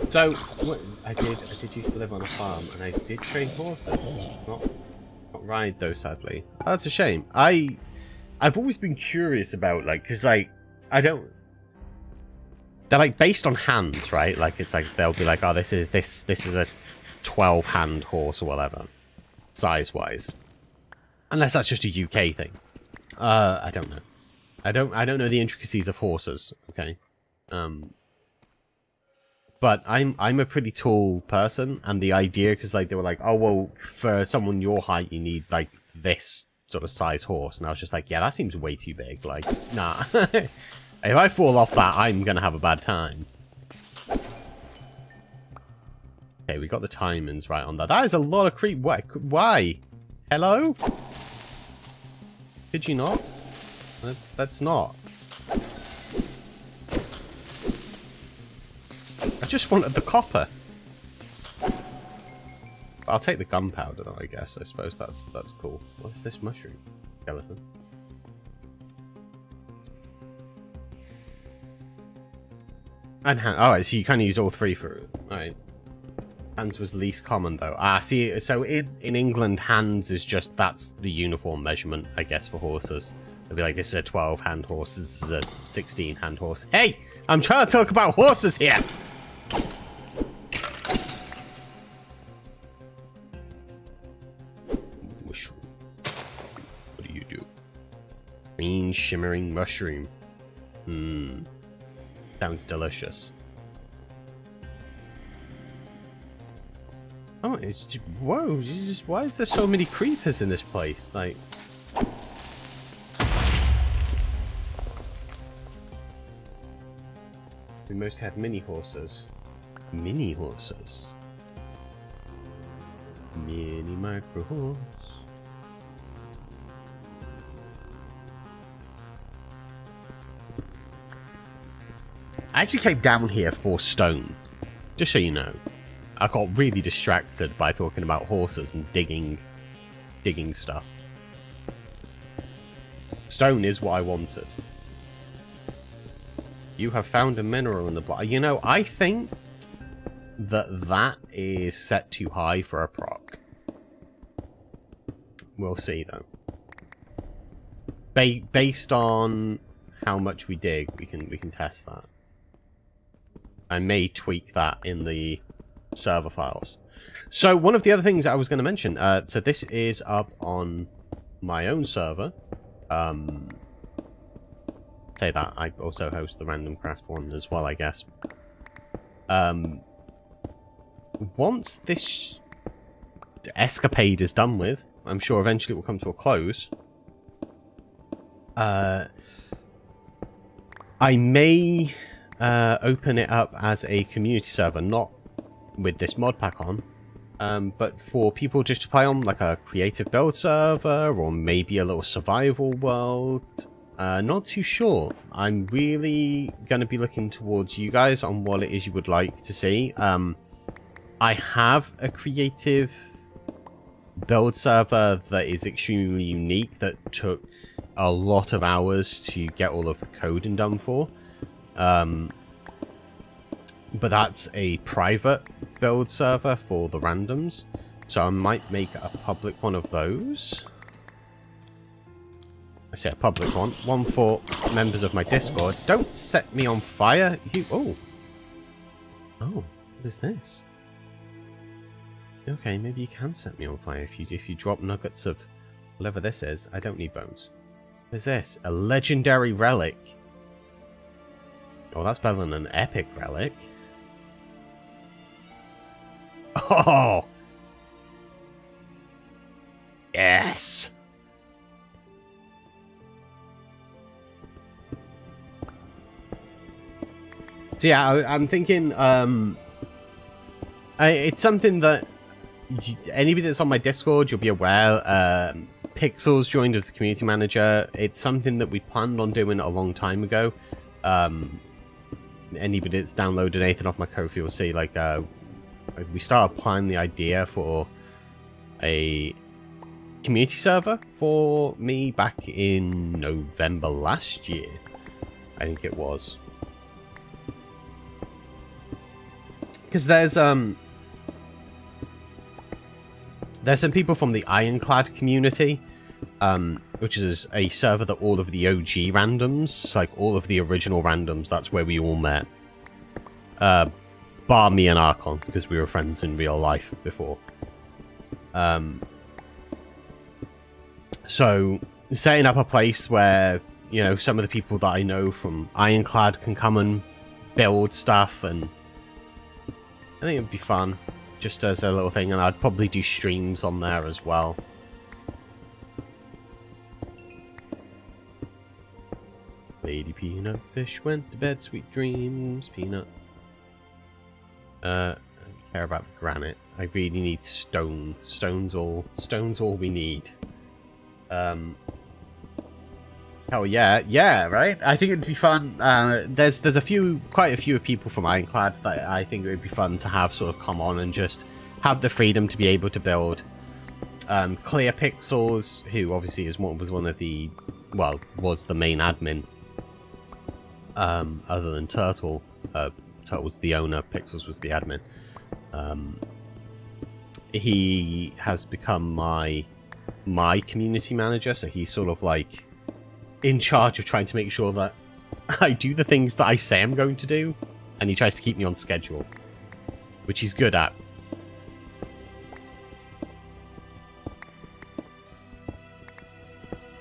So, I did used to live on a farm, and I did train horses. Not ride though, sadly. Oh, that's a shame. I've always been curious about, like, because, like, they're like based on hands, right? Like, it's like they'll be like, oh, this is a 12-hand horse or whatever, size-wise. Unless that's just a UK thing. I don't know. I don't know the intricacies of horses. Okay. But I'm a pretty tall person, and the idea, because like they were like, oh well, for someone your height, you need like this sort of size horse, and I was just like, yeah, that seems way too big. Like, nah. If I fall off that, I'm gonna have a bad time. Okay, we got the timings right on that. That is a lot of creep. Why? Hello? Did you not? That's not. I just wanted the copper. I'll take the gunpowder though, I guess. I suppose that's cool. What is this mushroom? Skeleton. And hand. Alright, so you kind of use all three for it. Alright. Hands was least common though. Ah, see, so in England, hands is just, that's the uniform measurement, I guess, for horses. They'll be like, this is a 12-hand horse, this is a 16-hand horse. Hey! I'm trying to talk about horses here! Mushroom. What do you do? Green shimmering mushroom. Sounds delicious. Oh, it's just, whoa, why is there so many creepers in this place? Like, most had mini horses. Mini horses. Mini micro horse. I actually came down here for stone. Just so you know. I got really distracted by talking about horses and digging stuff. Stone is what I wanted. You have found a mineral in the block. You know, I think that is set too high for a proc. We'll see, though. Based on how much we dig, we can test that. I may tweak that in the server files. So one of the other things I was going to mention, so this is up on my own server. Say that I also host the Random Craft one as well, I guess. Once this escapade is done with, I'm sure eventually it will come to a close. I may open it up as a community server, not with this mod pack on, but for people just to play on, like a creative build server, or maybe a little survival world. Not too sure. I'm really going to be looking towards you guys on what it is you would like to see. I have a creative build server that is extremely unique, that took a lot of hours to get all of the coding done for. But that's a private build server for the randoms, so I might make a public one of those. I say a public one. One for members of my Discord. Don't set me on fire. You... Oh. Oh, what is this? Okay, maybe you can set me on fire if you drop nuggets of whatever this is. I don't need bones. What is this? A legendary relic. Oh, that's better than an epic relic. Oh! Yes! So yeah, I'm thinking, it's something that anybody that's on my Discord, you'll be aware. Pixels joined as the community manager. It's something that we planned on doing a long time ago. Anybody that's downloaded anything off my Ko-fi will see, like, we started planning the idea for a community server for me back in November last year. I think it was. Because there's some people from the Ironclad community, which is a server that all of the OG randoms, like all of the original randoms, that's where we all met. Bar me and Archon, because we were friends in real life before. So, setting up a place where, you know, some of the people that I know from Ironclad can come and build stuff, and I think it'd be fun, just as a little thing, and I'd probably do streams on there as well. LadyPeanutfish went to bed, sweet dreams, Peanut. I don't care about the granite. I really need stone. Stone's all we need. Hell yeah, right? I think it'd be fun. There's quite a few people from Ironclad that I think it would be fun to have sort of come on and just have the freedom to be able to build. 𝗕𝗢𝗫𝗛𝗚, who obviously was one of the, well, was the main admin. Other than Turtle. Turtle was the owner, Pixels was the admin. He has become my community manager, so he's sort of like in charge of trying to make sure that I do the things that I say I'm going to do, and he tries to keep me on schedule, which he's good at.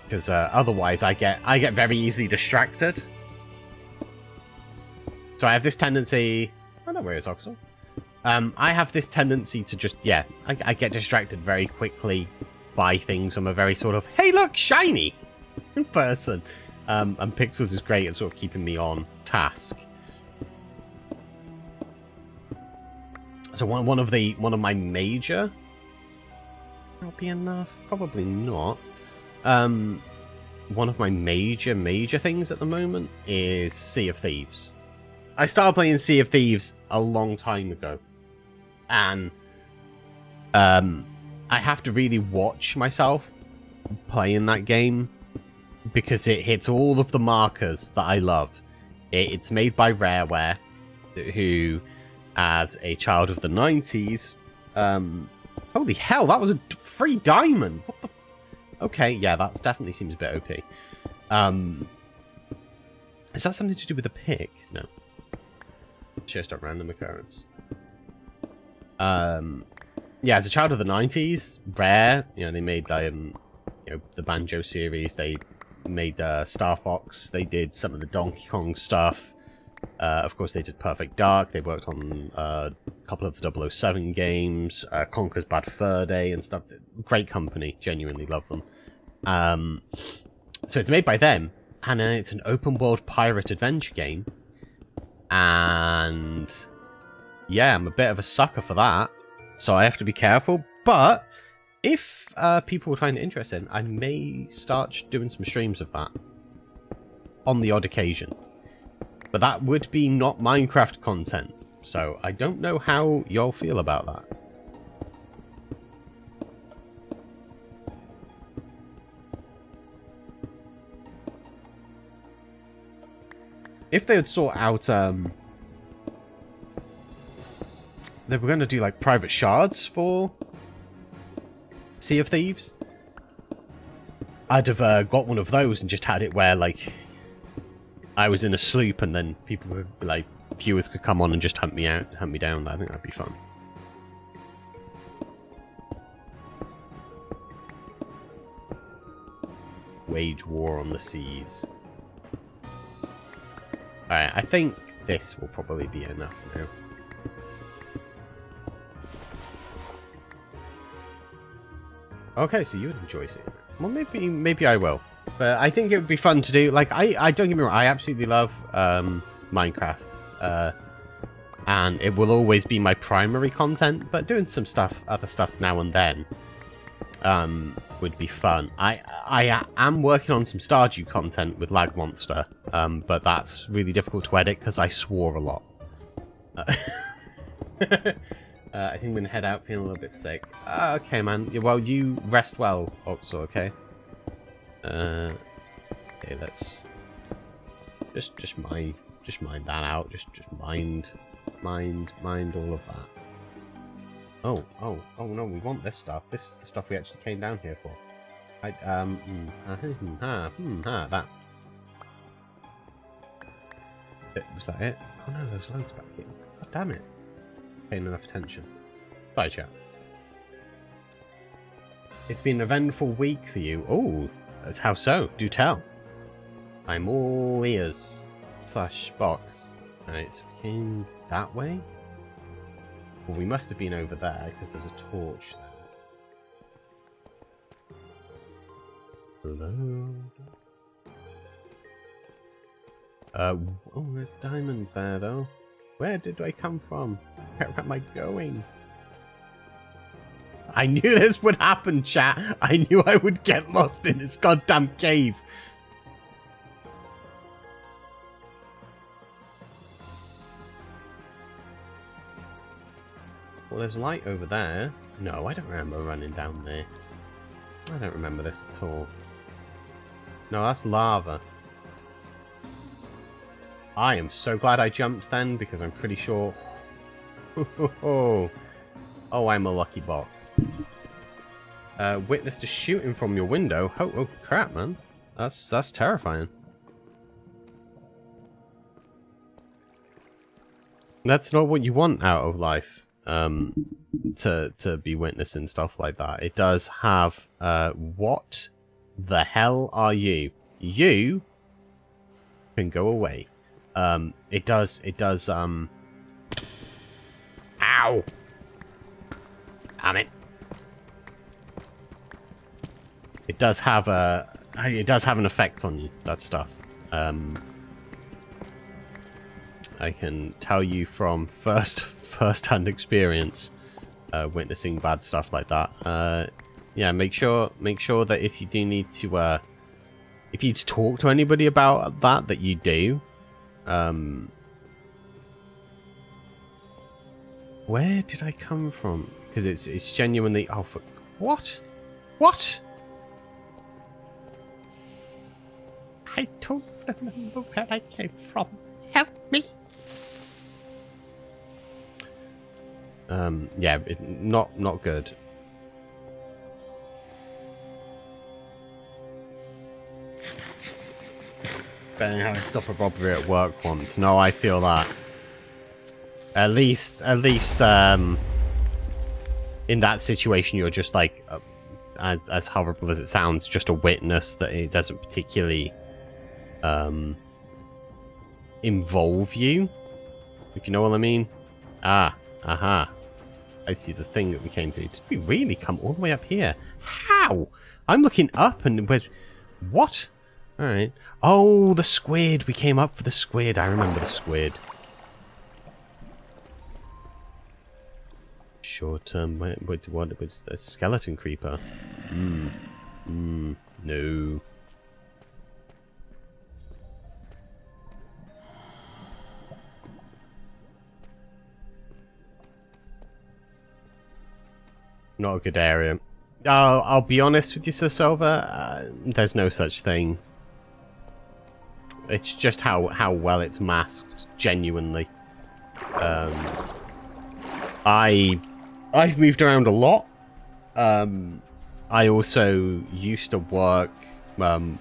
Because otherwise I get very easily distracted. So I have this tendency... Oh no, where is Oxel? I have this tendency to just, yeah, I get distracted very quickly by things. I'm a very sort of, hey look, shiny person. And Pixels is great at sort of keeping me on task. So one of my major. Not be enough? Probably not. One of my major things at the moment is Sea of Thieves. I started playing Sea of Thieves a long time ago, and I have to really watch myself playing that game because it hits all of the markers that I love. It's made by Rareware, who, as a child of the 90s, holy hell, that was a free diamond! What the... Okay, yeah, that definitely seems a bit OP. Is that something to do with the pig? No. It's just a random occurrence. Yeah, as a child of the 90s, Rare, they made the Banjo series, they made Star Fox, they did some of the Donkey Kong stuff. Of course, they did Perfect Dark, they worked on a couple of the 007 games, Conker's Bad Fur Day and stuff. Great company, genuinely love them. So it's made by them, and it's an open world pirate adventure game. And yeah, I'm a bit of a sucker for that, so I have to be careful. But if people would find it interesting, I may start doing some streams of that on the odd occasion. But that would be not Minecraft content, so I don't know how y'all feel about that. If they would sort out, they were going to do like private shards for Sea of Thieves, I'd have got one of those and just had it where like I was in a sloop and then people would, like, viewers could come on and just hunt me down. I think that'd be fun. Wage war on the seas. Alright, I think this will probably be enough now. Okay, so you would enjoy seeing it. Well, maybe I will. But I think it would be fun to do. Like, I don't get me wrong, I absolutely love Minecraft. And it will always be my primary content, but doing some other stuff now and then would be fun. I am working on some Stardew content with Lag Monster, but that's really difficult to edit because I swore a lot. I think I'm going to head out feeling a little bit sick. Okay, man. Well, you rest well, Oxo, okay? Okay, let's just mind that out. Just mind all of that. Oh no, we want this stuff. This is the stuff we actually came down here for. That. Was that it? Oh no, there's loads back here. God damn it. Paying enough attention. Bye, chat. It's been an eventful week for you. Oh, how so? Do tell. I'm all ears. / box. Alright, so we came that way? Well, we must have been over there, because there's a torch there. Hello? Oh, there's a diamond there, though. Where did I come from? Where am I going? I knew this would happen, chat. I knew I would get lost in this goddamn cave. Well, there's light over there. No, I don't remember running down this. I don't remember this at all. No, that's lava. I am so glad I jumped then, because I'm pretty sure... Oh, I'm a lucky box. Witnessed a shooting from your window. Oh, crap, man. That's terrifying. That's not what you want out of life. To be witnessing stuff like that. It does have, what the hell are you? You can go away. It does, ow! Damn it. It does have an effect on you, that stuff. I can tell you from first first-hand experience witnessing bad stuff like that. Yeah, make sure that if you do need to if you need to talk to anybody about that you do. Where did I come from? Because it's genuinely... Oh, fuck. What? What? I don't remember where I came from. Help me. Yeah, not good. Better than having to stop a robbery at work once. No, I feel that. At least, in that situation, you're just like, as horrible as it sounds, just a witness that it doesn't particularly involve you, if you know what I mean. Ah, aha. I see the thing that we came to. Did we really come all the way up here? How? I'm looking up and where's... What? Alright. Oh, the squid. We came up for the squid. I remember the squid. Short-term... What was the skeleton creeper? No. Not a good area. I'll be honest with you, Sir Silver. There's no such thing. It's just how well it's masked, genuinely. I've moved around a lot. I also used to work. I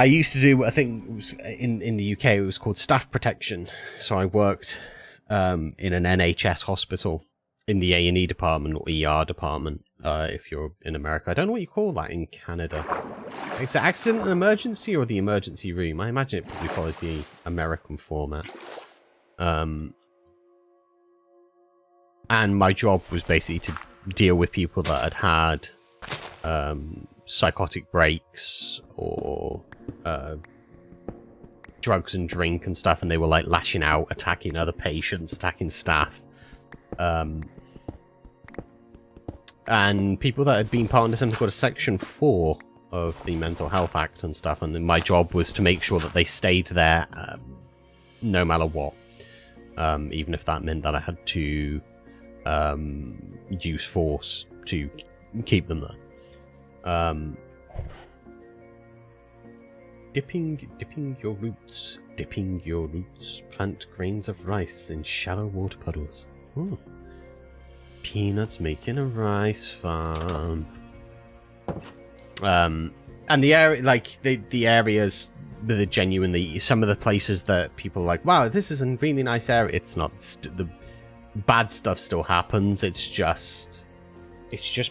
used to do, I think it was in the UK, it was called staff protection. So I worked in an NHS hospital in the A&E department or ER department. If you're in America, I don't know what you call that in Canada. Is it accident and emergency or the emergency room? I imagine it probably follows the American format. And my job was basically to deal with people that had psychotic breaks or drugs and drink and stuff, and they were like lashing out, attacking other patients, attacking staff. And people that had been part of something called a Section 4 of the Mental Health Act and stuff, and then my job was to make sure that they stayed there no matter what. Even if that meant that I had to use force to keep them there. Dipping your roots, plant grains of rice in shallow water puddles. Ooh. Peanuts making a rice farm. And the area, like the areas that are genuinely, some of the places that people are like, wow, this is a really nice area. It's not. The bad stuff still happens. It's just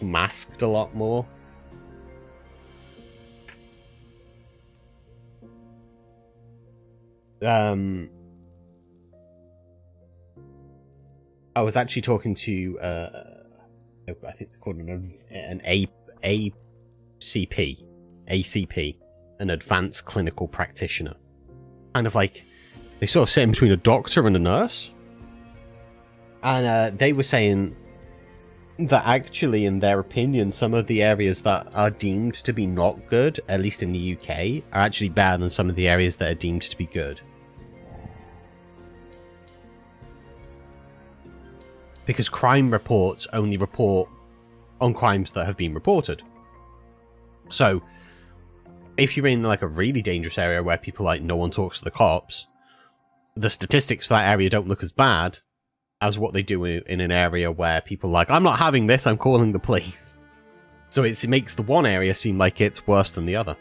masked a lot more. I was actually talking to I think they called it an ACP, an advanced clinical practitioner. Kind of like, they sort of sit in between a doctor and a nurse. And they were saying that actually, in their opinion, some of the areas that are deemed to be not good, at least in the UK, are actually better than some of the areas that are deemed to be good. Because crime reports only report on crimes that have been reported. So, if you're in like a really dangerous area where people like no one talks to the cops, the statistics for that area don't look as bad as what they do in an area where people are like, I'm not having this, I'm calling the police. So it makes the one area seem like it's worse than the other.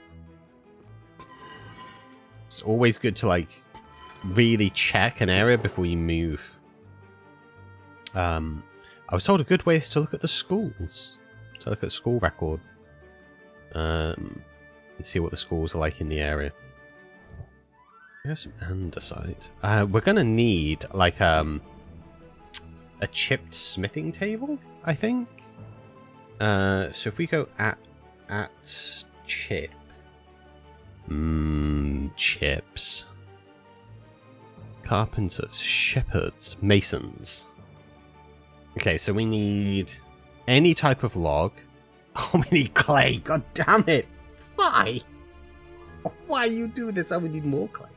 It's always good to like really check an area before you move. I was told a good way is to look at the schools. To look at school record. And see what the schools are like in the area. Here's some andesite. We're gonna need like a chipped smithing table, I think. So if we go at chip. Chips. carpenters, shepherds, masons. Okay, so we need any type of log. Oh, we need clay. God damn it. Why? Why you do this? Oh, we need more clay.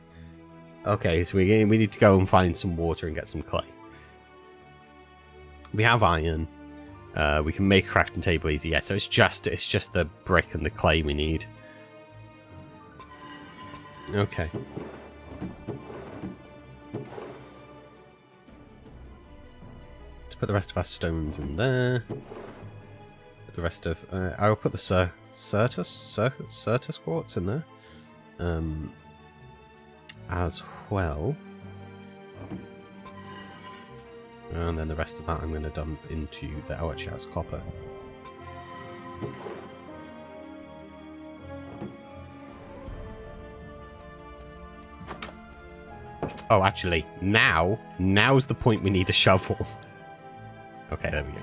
Okay, so we need to go and find some water and get some clay. We have iron. We can make a crafting table easy. Yeah, so it's just the brick and the clay we need. Okay. Let's put the rest of our stones in there. Put the rest of I'll put the Certus quartz in there. As well. And then the rest of that I'm going to dump into the... Oh, actually, that's copper. Oh, actually, now's the point we need a shovel. Okay, there we go.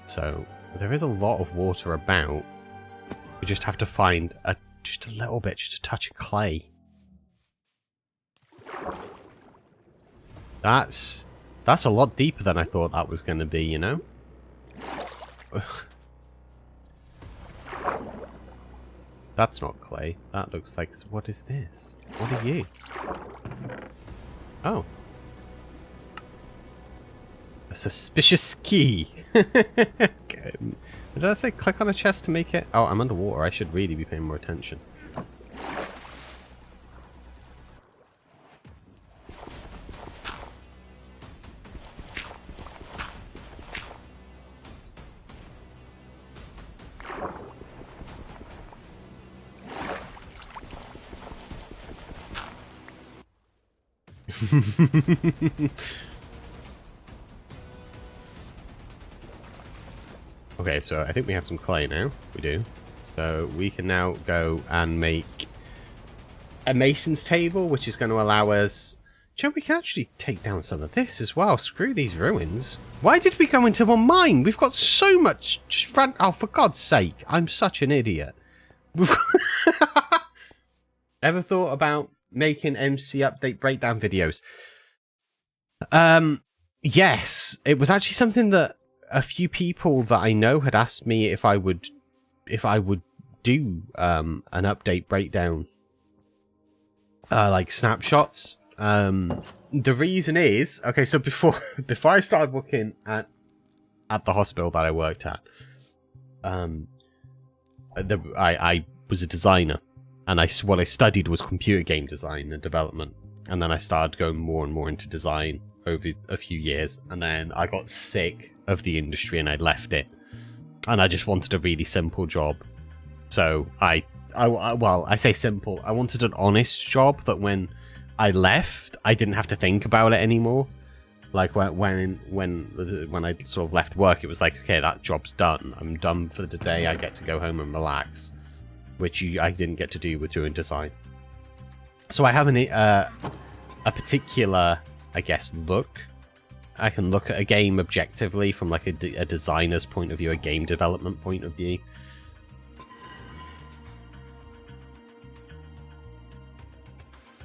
So, there is a lot of water about. We just have to find just a little bit, just a touch of clay. That's a lot deeper than I thought that was going to be, you know? That's not clay. That looks like... What is this? What are you? Oh. A suspicious key. Okay. Did I say click on a chest to make it? Oh, I'm underwater. I should really be paying more attention. Okay, so I think we have some clay now. We do. So we can now go and make a mason's table, which is going to allow us... Joe, we can actually take down some of this as well. Screw these ruins. Why did we go into one mine? We've got so much... Oh, for God's sake. I'm such an idiot. Ever thought about making MC update breakdown videos? Yes. It was actually something that a few people that I know had asked me if I would do an update breakdown, like snapshots. The reason is, okay, so before I started working at the hospital that I worked at, I was a designer, and what I studied was computer game design and development, and then I started going more and more into design over a few years, and then I got sick of the industry and I left it, and I just wanted a really simple job. So well, I say simple. I wanted an honest job that when I left, I didn't have to think about it anymore. Like when I sort of left work, it was like, okay, that job's done. I'm done for the day. I get to go home and relax, which I didn't get to do with doing design. So I have a particular, I guess, look. I can look at a game objectively from like a designer's point of view, a game development point of view.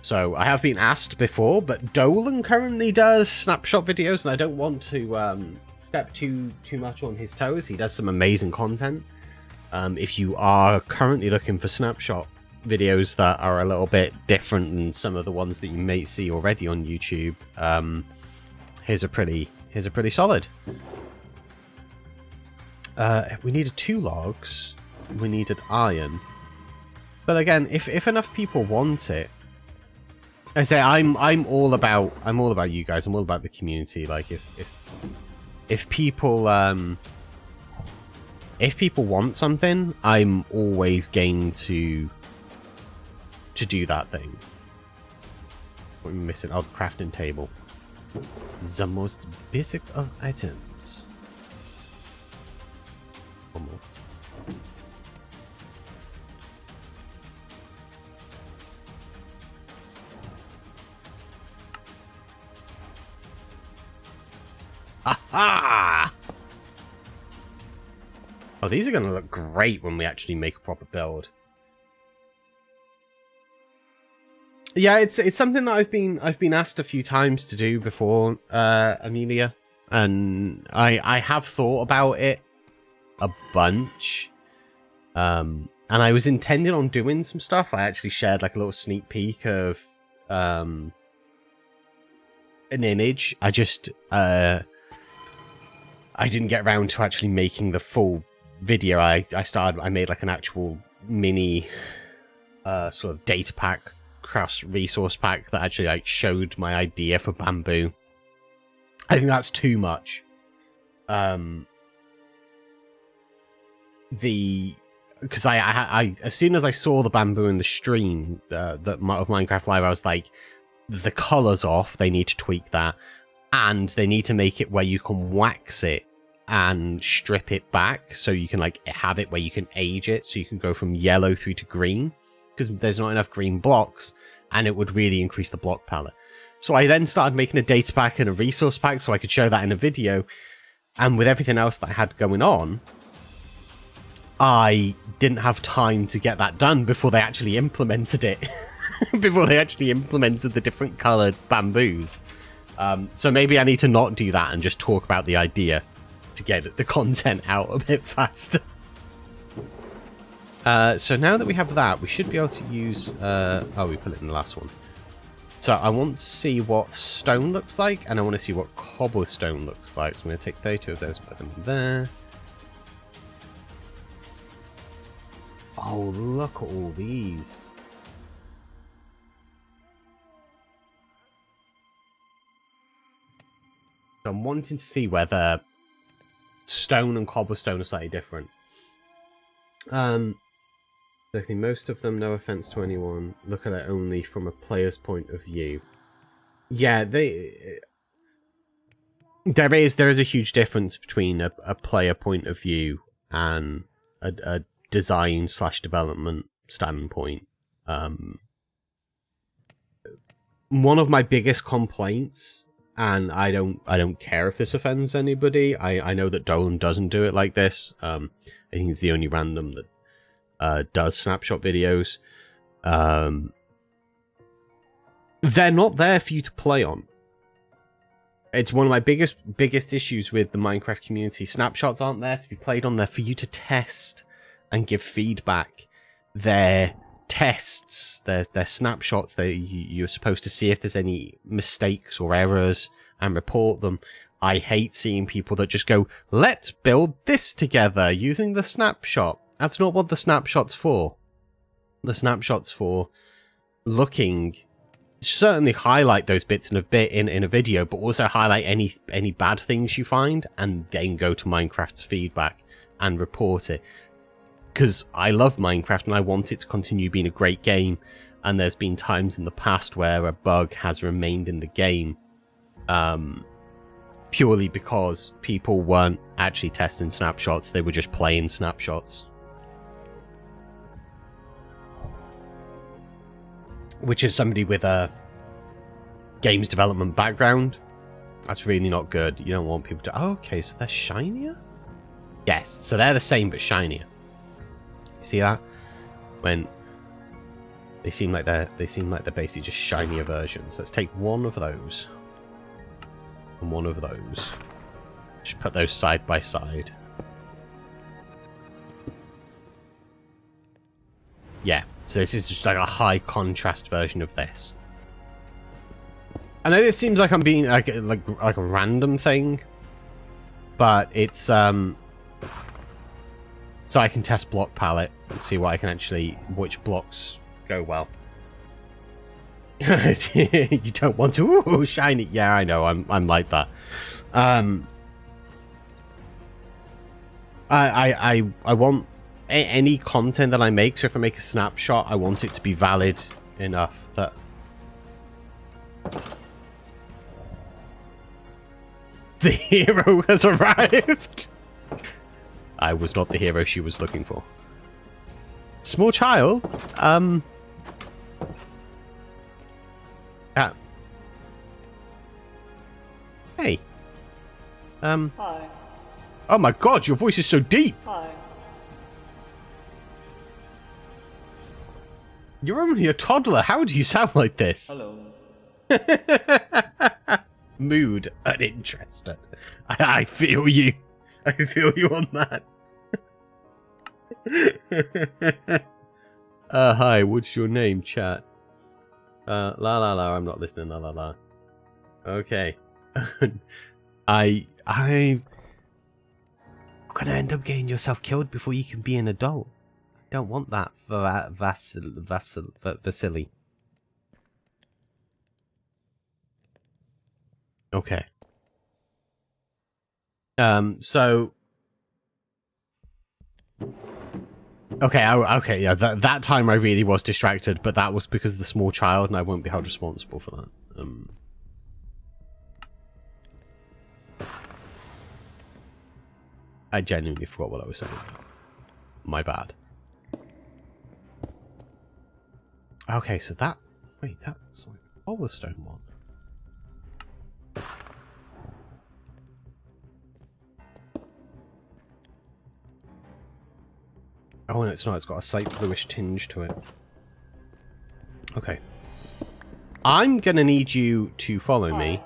So I have been asked before, but Dolan currently does snapshot videos, and I don't want to step too much on his toes. He does some amazing content. If you are currently looking for snapshot videos that are a little bit different than some of the ones that you may see already on YouTube, here's a pretty solid. We needed 2 logs. We needed iron. But again, if enough people want it, I say I'm all about you guys. I'm all about the community. Like if people want something, I'm always game to do that thing. What are we missing? Oh, the crafting table. The most basic of items. One more. Aha! Oh, these are going to look great when we actually make a proper build. Yeah, it's something that I've been asked a few times to do before, Amelia, and I have thought about it a bunch. And I was intending on doing some stuff. I actually shared like a little sneak peek of an image. I just I didn't get around to actually making the full video. I made like an actual mini sort of data pack, cross resource pack that actually like showed my idea for bamboo. I think that's too much. Because I as soon as I saw the bamboo in the stream of Minecraft Live, I was like, the color's off. They need to tweak that, and they need to make it where you can wax it and strip it back, so you can like have it where you can age it, so you can go from yellow through to green, because there's not enough green blocks, and it would really increase the block palette. So I then started making a data pack and a resource pack so I could show that in a video, and with everything else that I had going on, I didn't have time to get that done before they actually implemented it. Before they actually implemented the different coloured bamboos. So maybe I need to not do that and just talk about the idea to get the content out a bit faster. So now that we have that, we should be able to use... oh, we put it in the last one. So I want to see what stone looks like, and I want to see what cobblestone looks like. So I'm going to take 32 of those, put them there. Oh, look at all these. So I'm wanting to see whether stone and cobblestone are slightly different. I think most of them, no offense to anyone, look at it only from a player's point of view. Yeah, there is a huge difference between a player point of view and a design / development standpoint. One of my biggest complaints, and I don't care if this offends anybody. I know that Dolan doesn't do it like this. I think he's the only random that does snapshot videos. They're not there for you to play on. It's one of my biggest issues with the Minecraft community. Snapshots aren't there to be played on. They're for you to test and give feedback. They're tests, they're snapshots. You're supposed to see if there's any mistakes or errors and report them. I hate seeing people that just go, let's build this together using the snapshot. That's not what the snapshot's for. The snapshot's for looking, certainly highlight those bits in a video, but also highlight any bad things you find, and then go to Minecraft's feedback and report it. Because I love Minecraft and I want it to continue being a great game, and there's been times in the past where a bug has remained in the game purely because people weren't actually testing snapshots, they were just playing snapshots. Which is somebody with a games development background. That's really not good. You don't want people to... Oh, okay, so they're shinier? Yes, so they're the same but shinier. See that? When they seem like they're basically just shinier versions. Let's take one of those and one of those. Just put those side by side. Yeah, so this is just like a high contrast version of this. I know this seems like I'm being like a random thing, but it's so I can test block palette and see what I can which blocks go well. You don't want to, ooh, shiny. Yeah, I know. I'm like that. I want any content that I make. So if I make a snapshot, I want it to be valid enough that the hero has arrived. I was not the hero she was looking for. Small child? Hey. Hi. Oh my god, your voice is so deep. Hi. You're only a toddler. How do you sound like this? Hello. Mood uninterested. I feel you. I feel you on that. Hi, what's your name, chat? La la la, I'm not listening, la la la. Okay. I'm gonna end up getting yourself killed before you can be an adult. I don't want that for Vasily. Okay. So... Okay, yeah, that time I really was distracted, but that was because of the small child, and I won't be held responsible for that. I genuinely forgot what I was saying. My bad. Okay, so that... Wait, that's like a cobblestone one. Oh, no, it's not. It's got a slight bluish tinge to it. Okay. I'm gonna need you to follow me.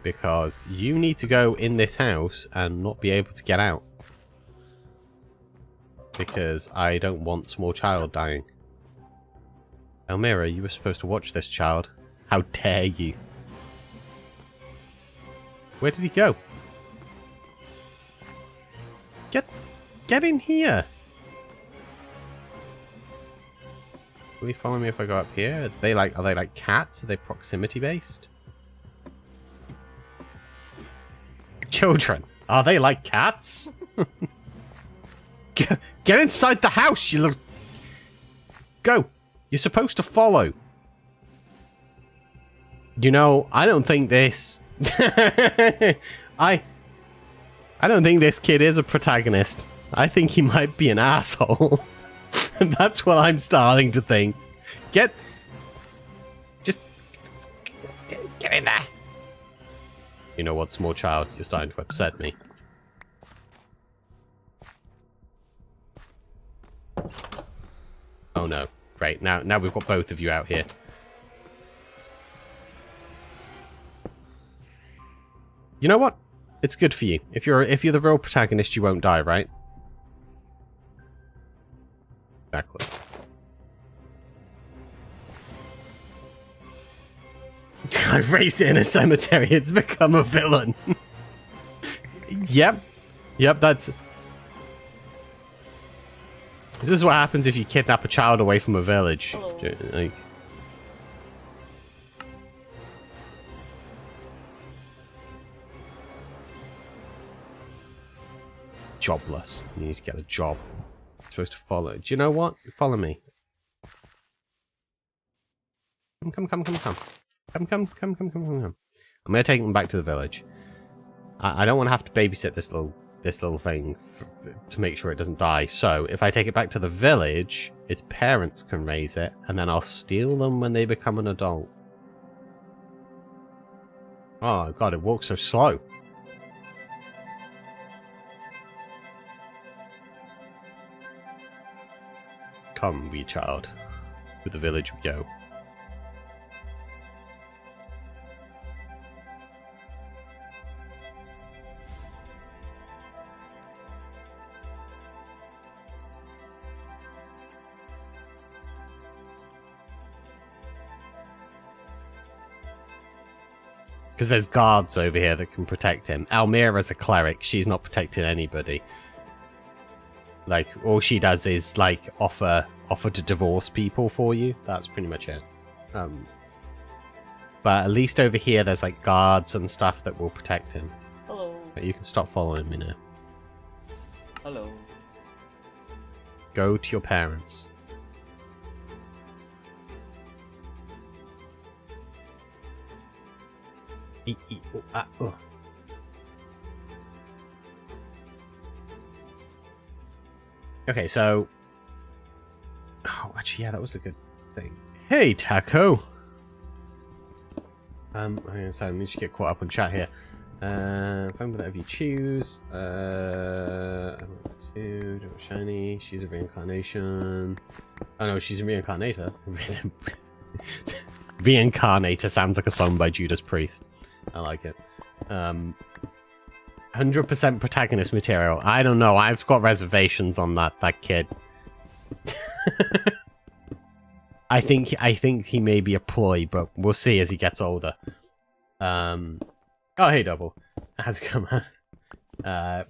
Because you need to go in this house and not be able to get out. Because I don't want small child dying. Elmira, you were supposed to watch this child. How dare you? Where did he go? Get in here! Will you follow me if I go up here? Are they like cats? Are they proximity based? Children, are they like cats? Get inside the house, you little... Go! You're supposed to follow. You know, I don't think this... I don't think this kid is a protagonist. I think he might be an asshole. And that's what I'm starting to think. Just get in there. You know what, small child? You're starting to upset me. Oh no. Great. Now we've got both of you out here. You know what? It's good for you. If you're the real protagonist, you won't die, right? Exactly. I've raised it in a cemetery. It's become a villain. Yep, that's... This is what happens if you kidnap a child away from a village. Like... Jobless. You need to get a job. You're supposed to follow. Do you know what? Follow me. Come. Come. I'm gonna take them back to the village. I don't want to have to babysit this little thing to make sure it doesn't die. So if I take it back to the village, its parents can raise it, and then I'll steal them when they become an adult. Oh god, it walks so slow. Come, wee child. To the village we go. Because there's guards over here that can protect him. Elmira's a cleric. She's not protecting anybody. Like, all she does is, like, offer to divorce people for you. That's pretty much it. But at least over here, there's, like, guards and stuff that will protect him. Hello. But you can stop following me now. Hello. Go to your parents. Oh. Okay, so... Oh, actually, yeah, that was a good thing. Hey, Taco! So I need to get caught up on chat here. Find whatever you choose. Shiny. She's a reincarnation. Oh no, she's a reincarnator. Reincarnator sounds like a song by Judas Priest. I like it. 100% protagonist material. I don't know. I've got reservations on that kid. I think he may be a ploy, but we'll see as he gets older. Oh, hey, Double. How's it going, man?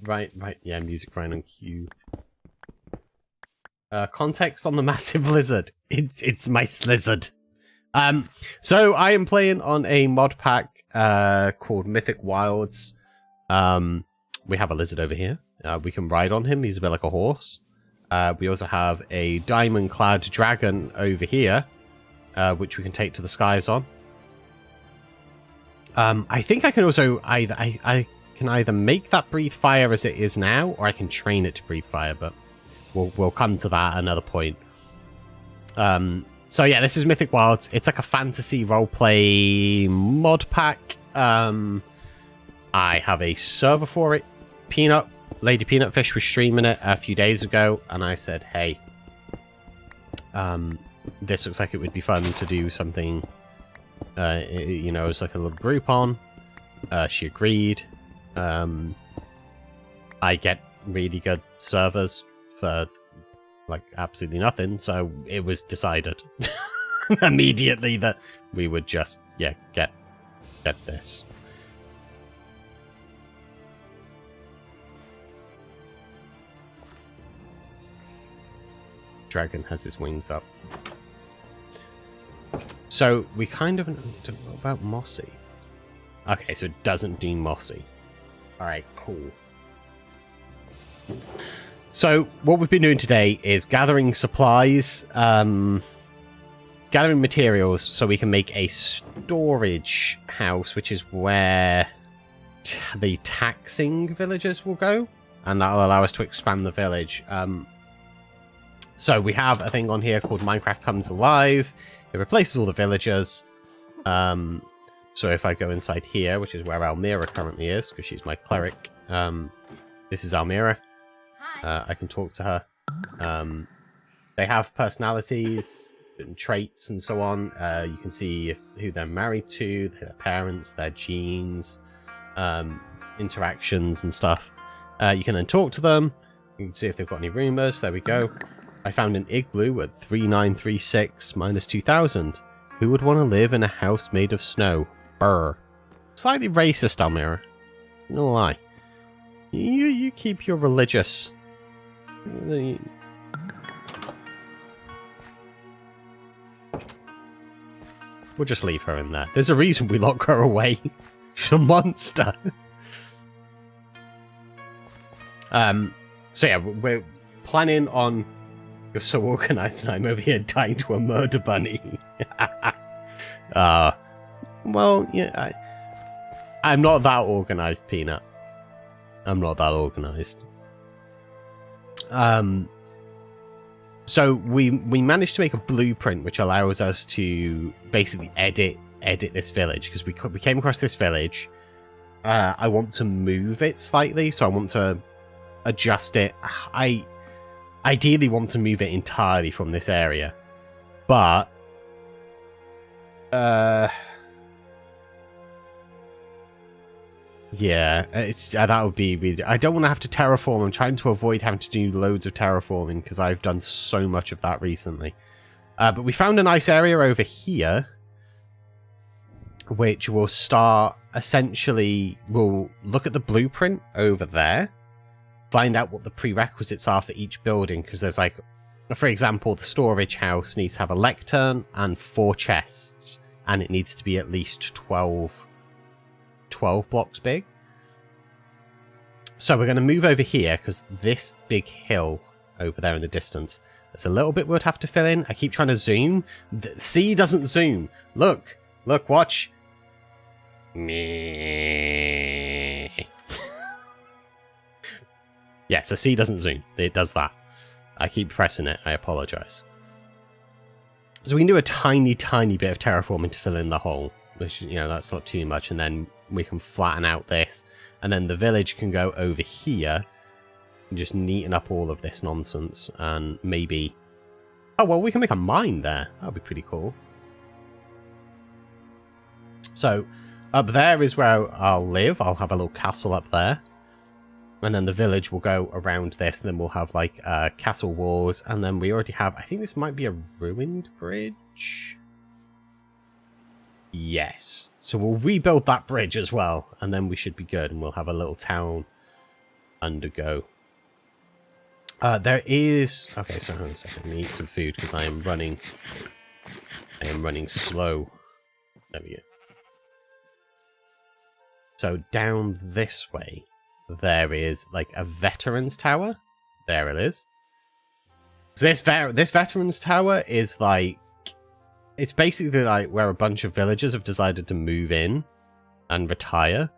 Right. Yeah, music right on cue. Context on the massive lizard. It's my slizzard. So I am playing on a mod pack called Mythic Wilds. We have a lizard over here. We can ride on him. He's a bit like a horse. We also have a diamond-clad dragon over here, which we can take to the skies on. I think I can also I can either make that breathe fire as it is now, or I can train it to breathe fire, but we'll come to that at another point. So yeah, this is Mythic Wilds. It's like a fantasy roleplay mod pack. I have a server for it. LadyPeanutfish was streaming it a few days ago, and I said, hey, this looks like it would be fun to do something, you know, it's like a little group on. She agreed. I get really good servers for like absolutely nothing, so it was decided immediately that we would just, yeah, get this. Dragon has his wings up. So we kind of don't know about Mossy. Okay, so it doesn't do Mossy. Alright, cool. So what we've been doing today is gathering supplies, gathering materials so we can make a storage house, which is where the taxing villagers will go, and that'll allow us to expand the village. So we have a thing on here called Minecraft Comes Alive. It replaces all the villagers. So if I go inside here, which is where 𝗕𝗢𝗫𝗛𝗏 currently is, because she's my cleric. This is 𝗕𝗢𝗫𝗏𝗏. I can talk to her. They have personalities and traits and so on. You can see who they're married to, their parents, their genes, interactions and stuff. You can then talk to them. You can see if they've got any rumors. There we go. I found an igloo at 3936 minus 2000. Who would want to live in a house made of snow? Brr. Slightly racist, 𝗕𝗢𝗫𝗏𝗏. No lie. You keep your religious. We'll just leave her in there. There's a reason we lock her away. She's a monster. So yeah, we're planning on. You're so organized, and I'm over here dying to a murder bunny. Well, yeah, I'm not that organized, Peanut. I'm not that organized. So we managed to make a blueprint which allows us to basically edit this village, because we came across this village. I want to move it slightly, so I want to adjust it. I ideally want to move it entirely from this area, but yeah, that would be really. I don't want to have to terraform. I'm trying to avoid having to do loads of terraforming because I've done so much of that recently. But we found a nice area over here, which will start. Essentially, we'll look at the blueprint over there, find out what the prerequisites are for each building, because there's like, for example, the storage house needs to have a lectern and 4 chests, and it needs to be at least 12 blocks big. So we're going to move over here, because this big hill over there in the distance, there's a little bit we'd have to fill in. I keep trying to zoom. C doesn't zoom. Look, watch. Me. Yeah, so C doesn't zoom. It does that. I keep pressing it. I apologize. So we can do a tiny bit of terraforming to fill in the hole. which, you know, that's not too much. And then we can flatten out this. And then the village can go over here and just neaten up all of this nonsense. And maybe... Oh, well, we can make a mine there. That would be pretty cool. So, up there is where I'll live. I'll have a little castle up there. And then the village will go around this. And then we'll have, like, castle walls. And then we already have... I think this might be a ruined bridge. Yes. So we'll rebuild that bridge as well. And then we should be good. And we'll have a little town undergo. There is... Okay, so hold on a second. Let me eat some food because I am running slow. There we go. So down this way, there is like a veterans tower. There it is. So this veterans tower is like... It's basically like where a bunch of villagers have decided to move in and retire.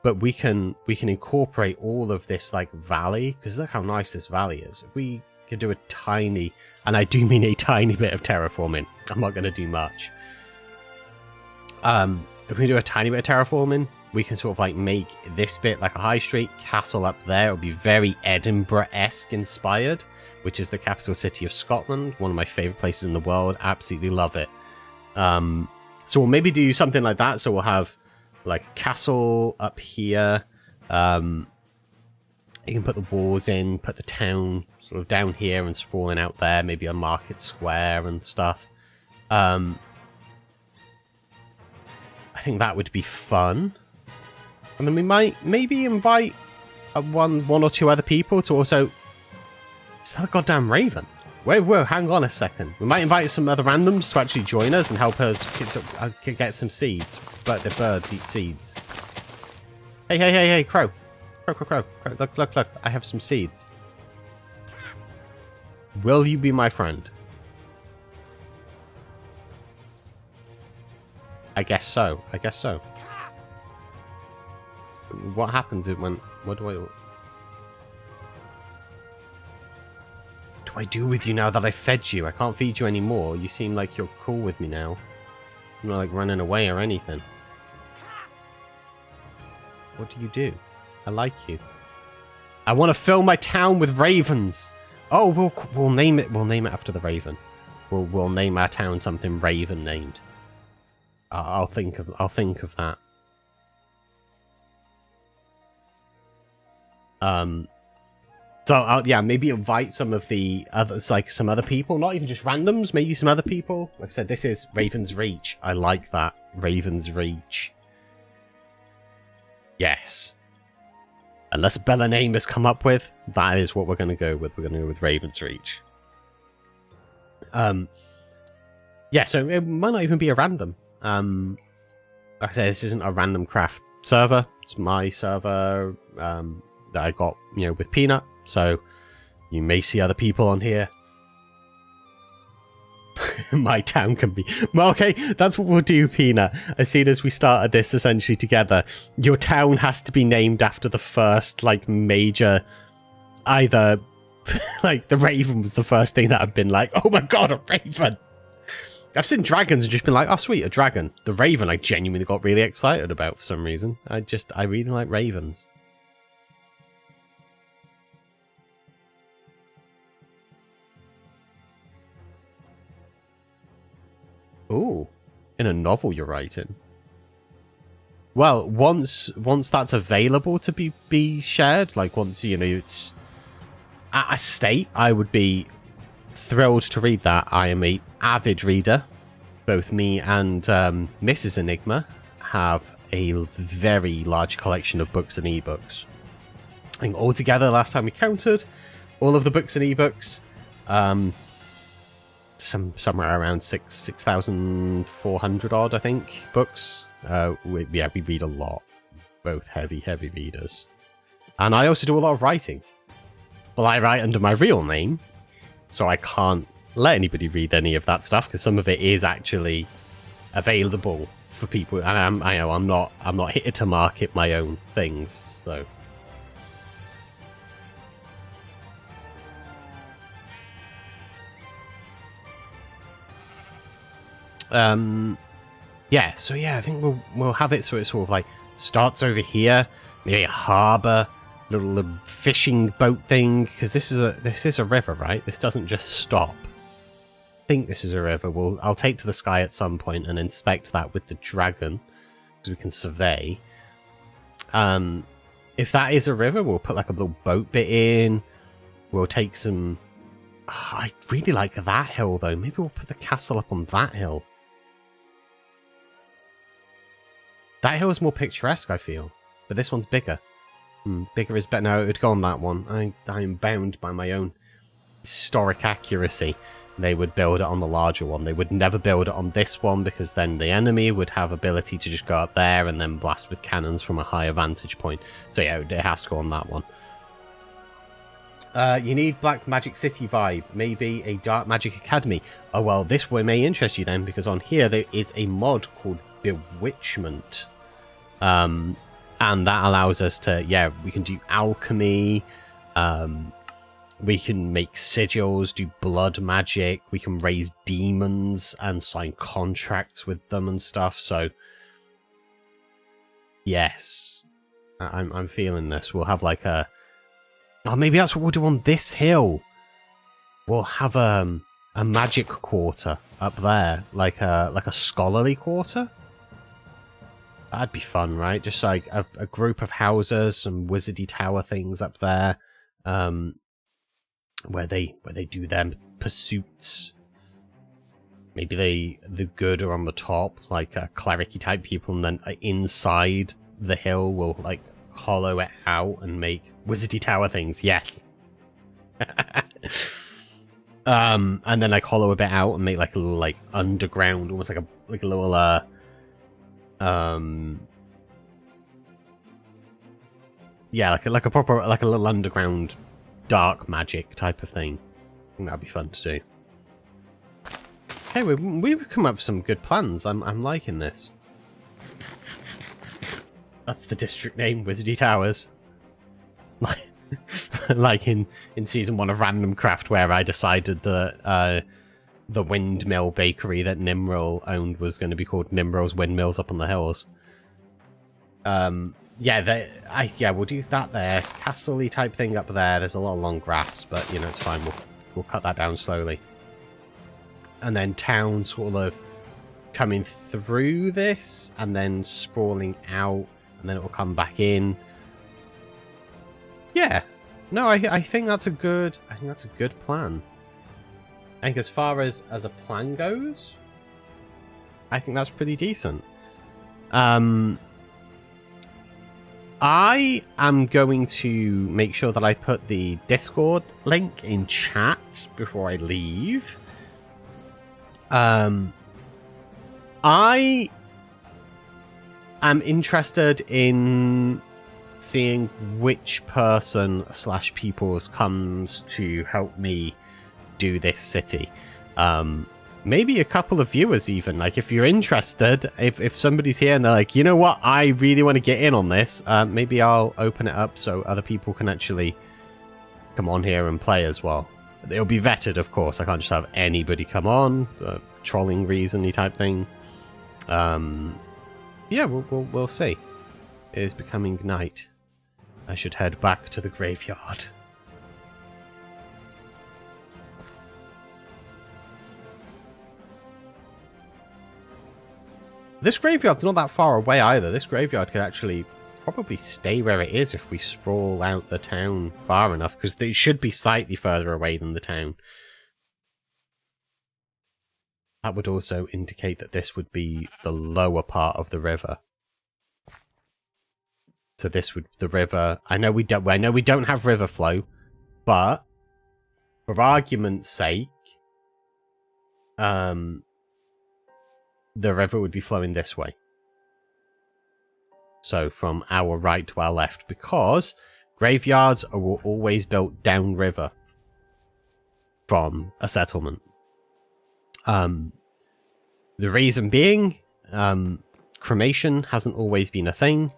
But we can incorporate all of this like valley, because look how nice this valley is. If we can do a tiny, and I do mean a tiny bit of terraforming. I'm not going to do much. If we do a tiny bit of terraforming, we can sort of like make this bit like a high street castle up there. It'll be very Edinburgh-esque inspired, which is the capital city of Scotland. One of my favorite places in the world. Absolutely love it. So we'll maybe do something like that. So we'll have like a castle up here. You can put the walls in, put the town sort of down here and sprawling out there. Maybe a market square and stuff. I think that would be fun. And then we might maybe invite one or two other people to also... Is that a goddamn raven? Whoa, hang on a second. We might invite some other randoms to actually join us and help us get some seeds. But the birds eat seeds. Hey, crow. Crow. Look. I have some seeds. Will you be my friend? I guess so. What happens when... What do I do with you now that I fed you? I can't feed you anymore. You seem like you're cool with me now. You're not like running away or anything. What do you do? I like you. I want to fill my town with ravens. Oh, we'll name it. We'll name it after the raven. We'll name our town something raven named. I'll think of that. So I'll maybe invite some of the others, like some other people, not even just randoms, maybe some other people. Like I said, this is Raven's Reach. I like that. Raven's Reach. Yes. Unless Bella name has come up with, that is what we're going to go with. We're going to go with Raven's Reach. Yeah, so it might not even be a random. Like I said, this isn't a random craft server. It's my server that I got, with Peanut. So you may see other people on here. My town can be... Well, okay, that's what we'll do, Peanut. As soon as we started this essentially together, your town has to be named after the first, like, major... Either, like, the raven was the first thing that I've been like, oh my god, a raven! I've seen dragons and just been like, oh sweet, a dragon. The raven I genuinely got really excited about for some reason. I really like ravens. Ooh, in a novel you're writing. Well, once that's available to be shared, like once, it's at a state, I would be thrilled to read that. I am an avid reader. Both me and Mrs. Enigma have a very large collection of books and ebooks. I think altogether, last time we counted, all of the books and ebooks, somewhere around 6,400 odd, I think, books. We read a lot. Both heavy readers. And I also do a lot of writing. Well, I write under my real name, so I can't let anybody read any of that stuff, because some of it is actually available for people. And I'm not here to market my own things, so... Yeah, so yeah, I think we'll have it so it sort of like starts over here, maybe a harbour, little fishing boat thing, because this is a river, right? This doesn't just stop. I think this is a river. I'll take to the sky at some point and inspect that with the dragon, because we can survey. If that is a river, we'll put like a little boat bit in. We'll take some... Oh, I really like that hill, though. Maybe we'll put the castle up on that hill. That hill is more picturesque, I feel. But this one's bigger. Bigger is better. No, it would go on that one. I am bound by my own historic accuracy. They would build it on the larger one. They would never build it on this one, because then the enemy would have ability to just go up there and then blast with cannons from a higher vantage point. So yeah, it has to go on that one. You need Black Magic City vibe, maybe a Dark Magic Academy. Oh well, this one may interest you then, because on here there is a mod called Bewitchment. And that allows us to, yeah, we can do alchemy, we can make sigils, do blood magic, we can raise demons and sign contracts with them and stuff, so yes, I'm feeling this. We'll have like a... Oh, maybe that's what we'll do on this hill. We'll have a magic quarter up there, like a scholarly quarter. That'd be fun, right? Just like a group of houses, some wizardy tower things up there, where they do their pursuits. Maybe the good are on the top, like clericy type people, and then inside the hill will like hollow it out and make wizardy tower things. Yes. And then like hollow a bit out and make like a little like underground, almost like a little yeah, like a proper, like a little underground dark magic type of thing. I think that'd be fun to do. Okay, we've come up with some good plans. I'm liking this. That's the district name, Wizardy Towers. Like in season 1 of Random Craft, where I decided that the windmill bakery that Nimril owned was going to be called Nimril's Windmills up on the hills. Yeah, we'll do that there. Castle-y type thing up there. There's a lot of long grass, but you know, it's fine. We'll cut that down slowly. And then town sort of coming through this and then sprawling out, and then it will come back in. Yeah. No, I think that's a good plan. I think as far as a plan goes, I think that's pretty decent. I am going to make sure that I put the Discord link in chat before I leave. I am interested in seeing which person / peoples comes to help me do this city. Maybe a couple of viewers even. Like, if you're interested, if somebody's here and they're like, you know what, I really want to get in on this, maybe I'll open it up so other people can actually come on here and play as well. It'll be vetted, of course. I can't just have anybody come on, trolling reason-y type thing. Yeah, we'll see. It is becoming night. I should head back to the graveyard. This graveyard's not that far away either. This graveyard could actually probably stay where it is if we sprawl out the town far enough, because it should be slightly further away than the town. That would also indicate that this would be the lower part of the river. So this would the river. I know we don't have river flow, but for argument's sake, the river would be flowing this way. So from our right to our left, because graveyards are always built downriver from a settlement. The reason being, cremation hasn't always been a thing.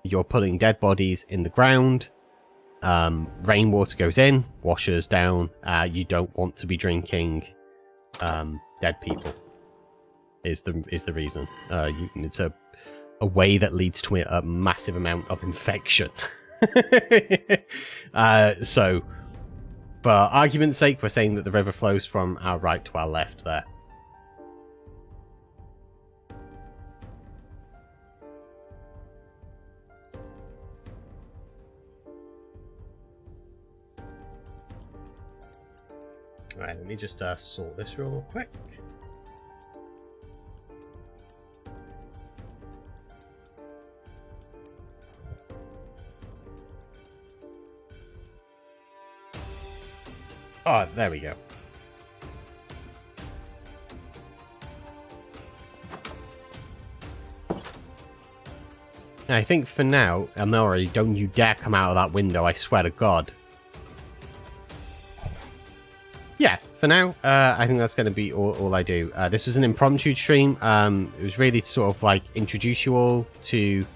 You're putting dead bodies in the ground. Rainwater goes in, washes down. You don't want to be drinking dead people. is the reason. It's a way that leads to a massive amount of infection. So, for argument's sake, we're saying that the river flows from our right to our left there. Alright, let me just sort this real quick. Oh, there we go. I think for now, Amori, don't you dare come out of that window, I swear to God. Yeah, for now, I think that's going to be all I do. This was an impromptu stream. It was really to sort of like introduce you all to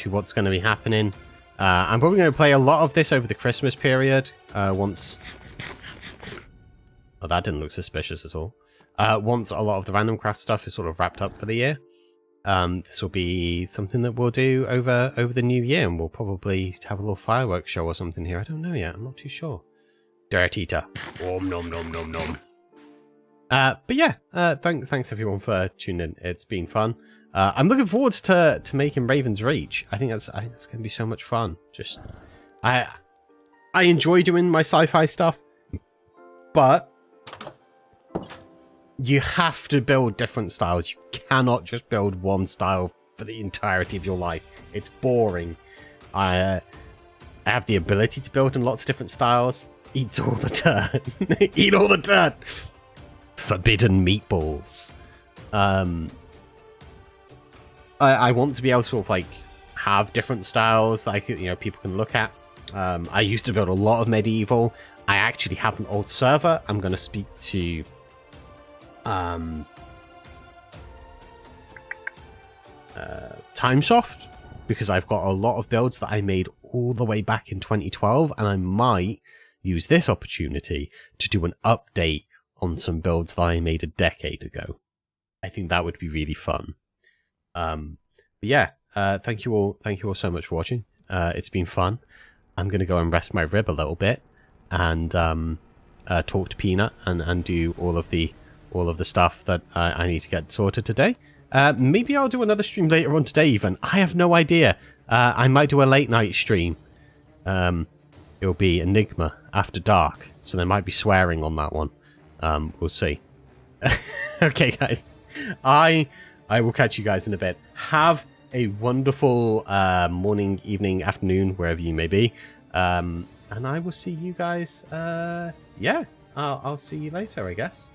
what's going to be happening. I'm probably going to play a lot of this over the Christmas period. Once... Oh, that didn't look suspicious at all. Once a lot of the random craft stuff is sort of wrapped up for the year. This will be something that we'll do over the new year, and we'll probably have a little fireworks show or something here. I don't know yet. I'm not too sure. Dirt eater. Om nom nom nom nom. But yeah, thanks everyone for tuning in. It's been fun. I'm looking forward to making Raven's Reach. I think that's going to be so much fun. Just I enjoy doing my sci-fi stuff, but you have to build different styles. You cannot just build one style for the entirety of your life. It's boring. I have the ability to build in lots of different styles. Eats all the dirt. Eat all the dirt. Forbidden meatballs. I want to be able to sort of like have different styles that people can look at. I used to build a lot of medieval. I actually have an old server. I'm going to speak to Timesoft, because I've got a lot of builds that I made all the way back in 2012, and I might use this opportunity to do an update on some builds that I made a decade ago. I think that would be really fun. But yeah, thank you all so much for watching. It's been fun. I'm going to go and rest my rib a little bit and talk to Peanut and do all of the stuff that I need to get sorted today. Maybe I'll do another stream later on today even. I have no idea. I might do a late night stream. It'll be Enigma after dark, so there might be swearing on that one. We'll see. Okay, guys. I will catch you guys in a bit. Have a wonderful morning, evening, afternoon, wherever you may be. And I will see you guys. Yeah, I'll see you later, I guess.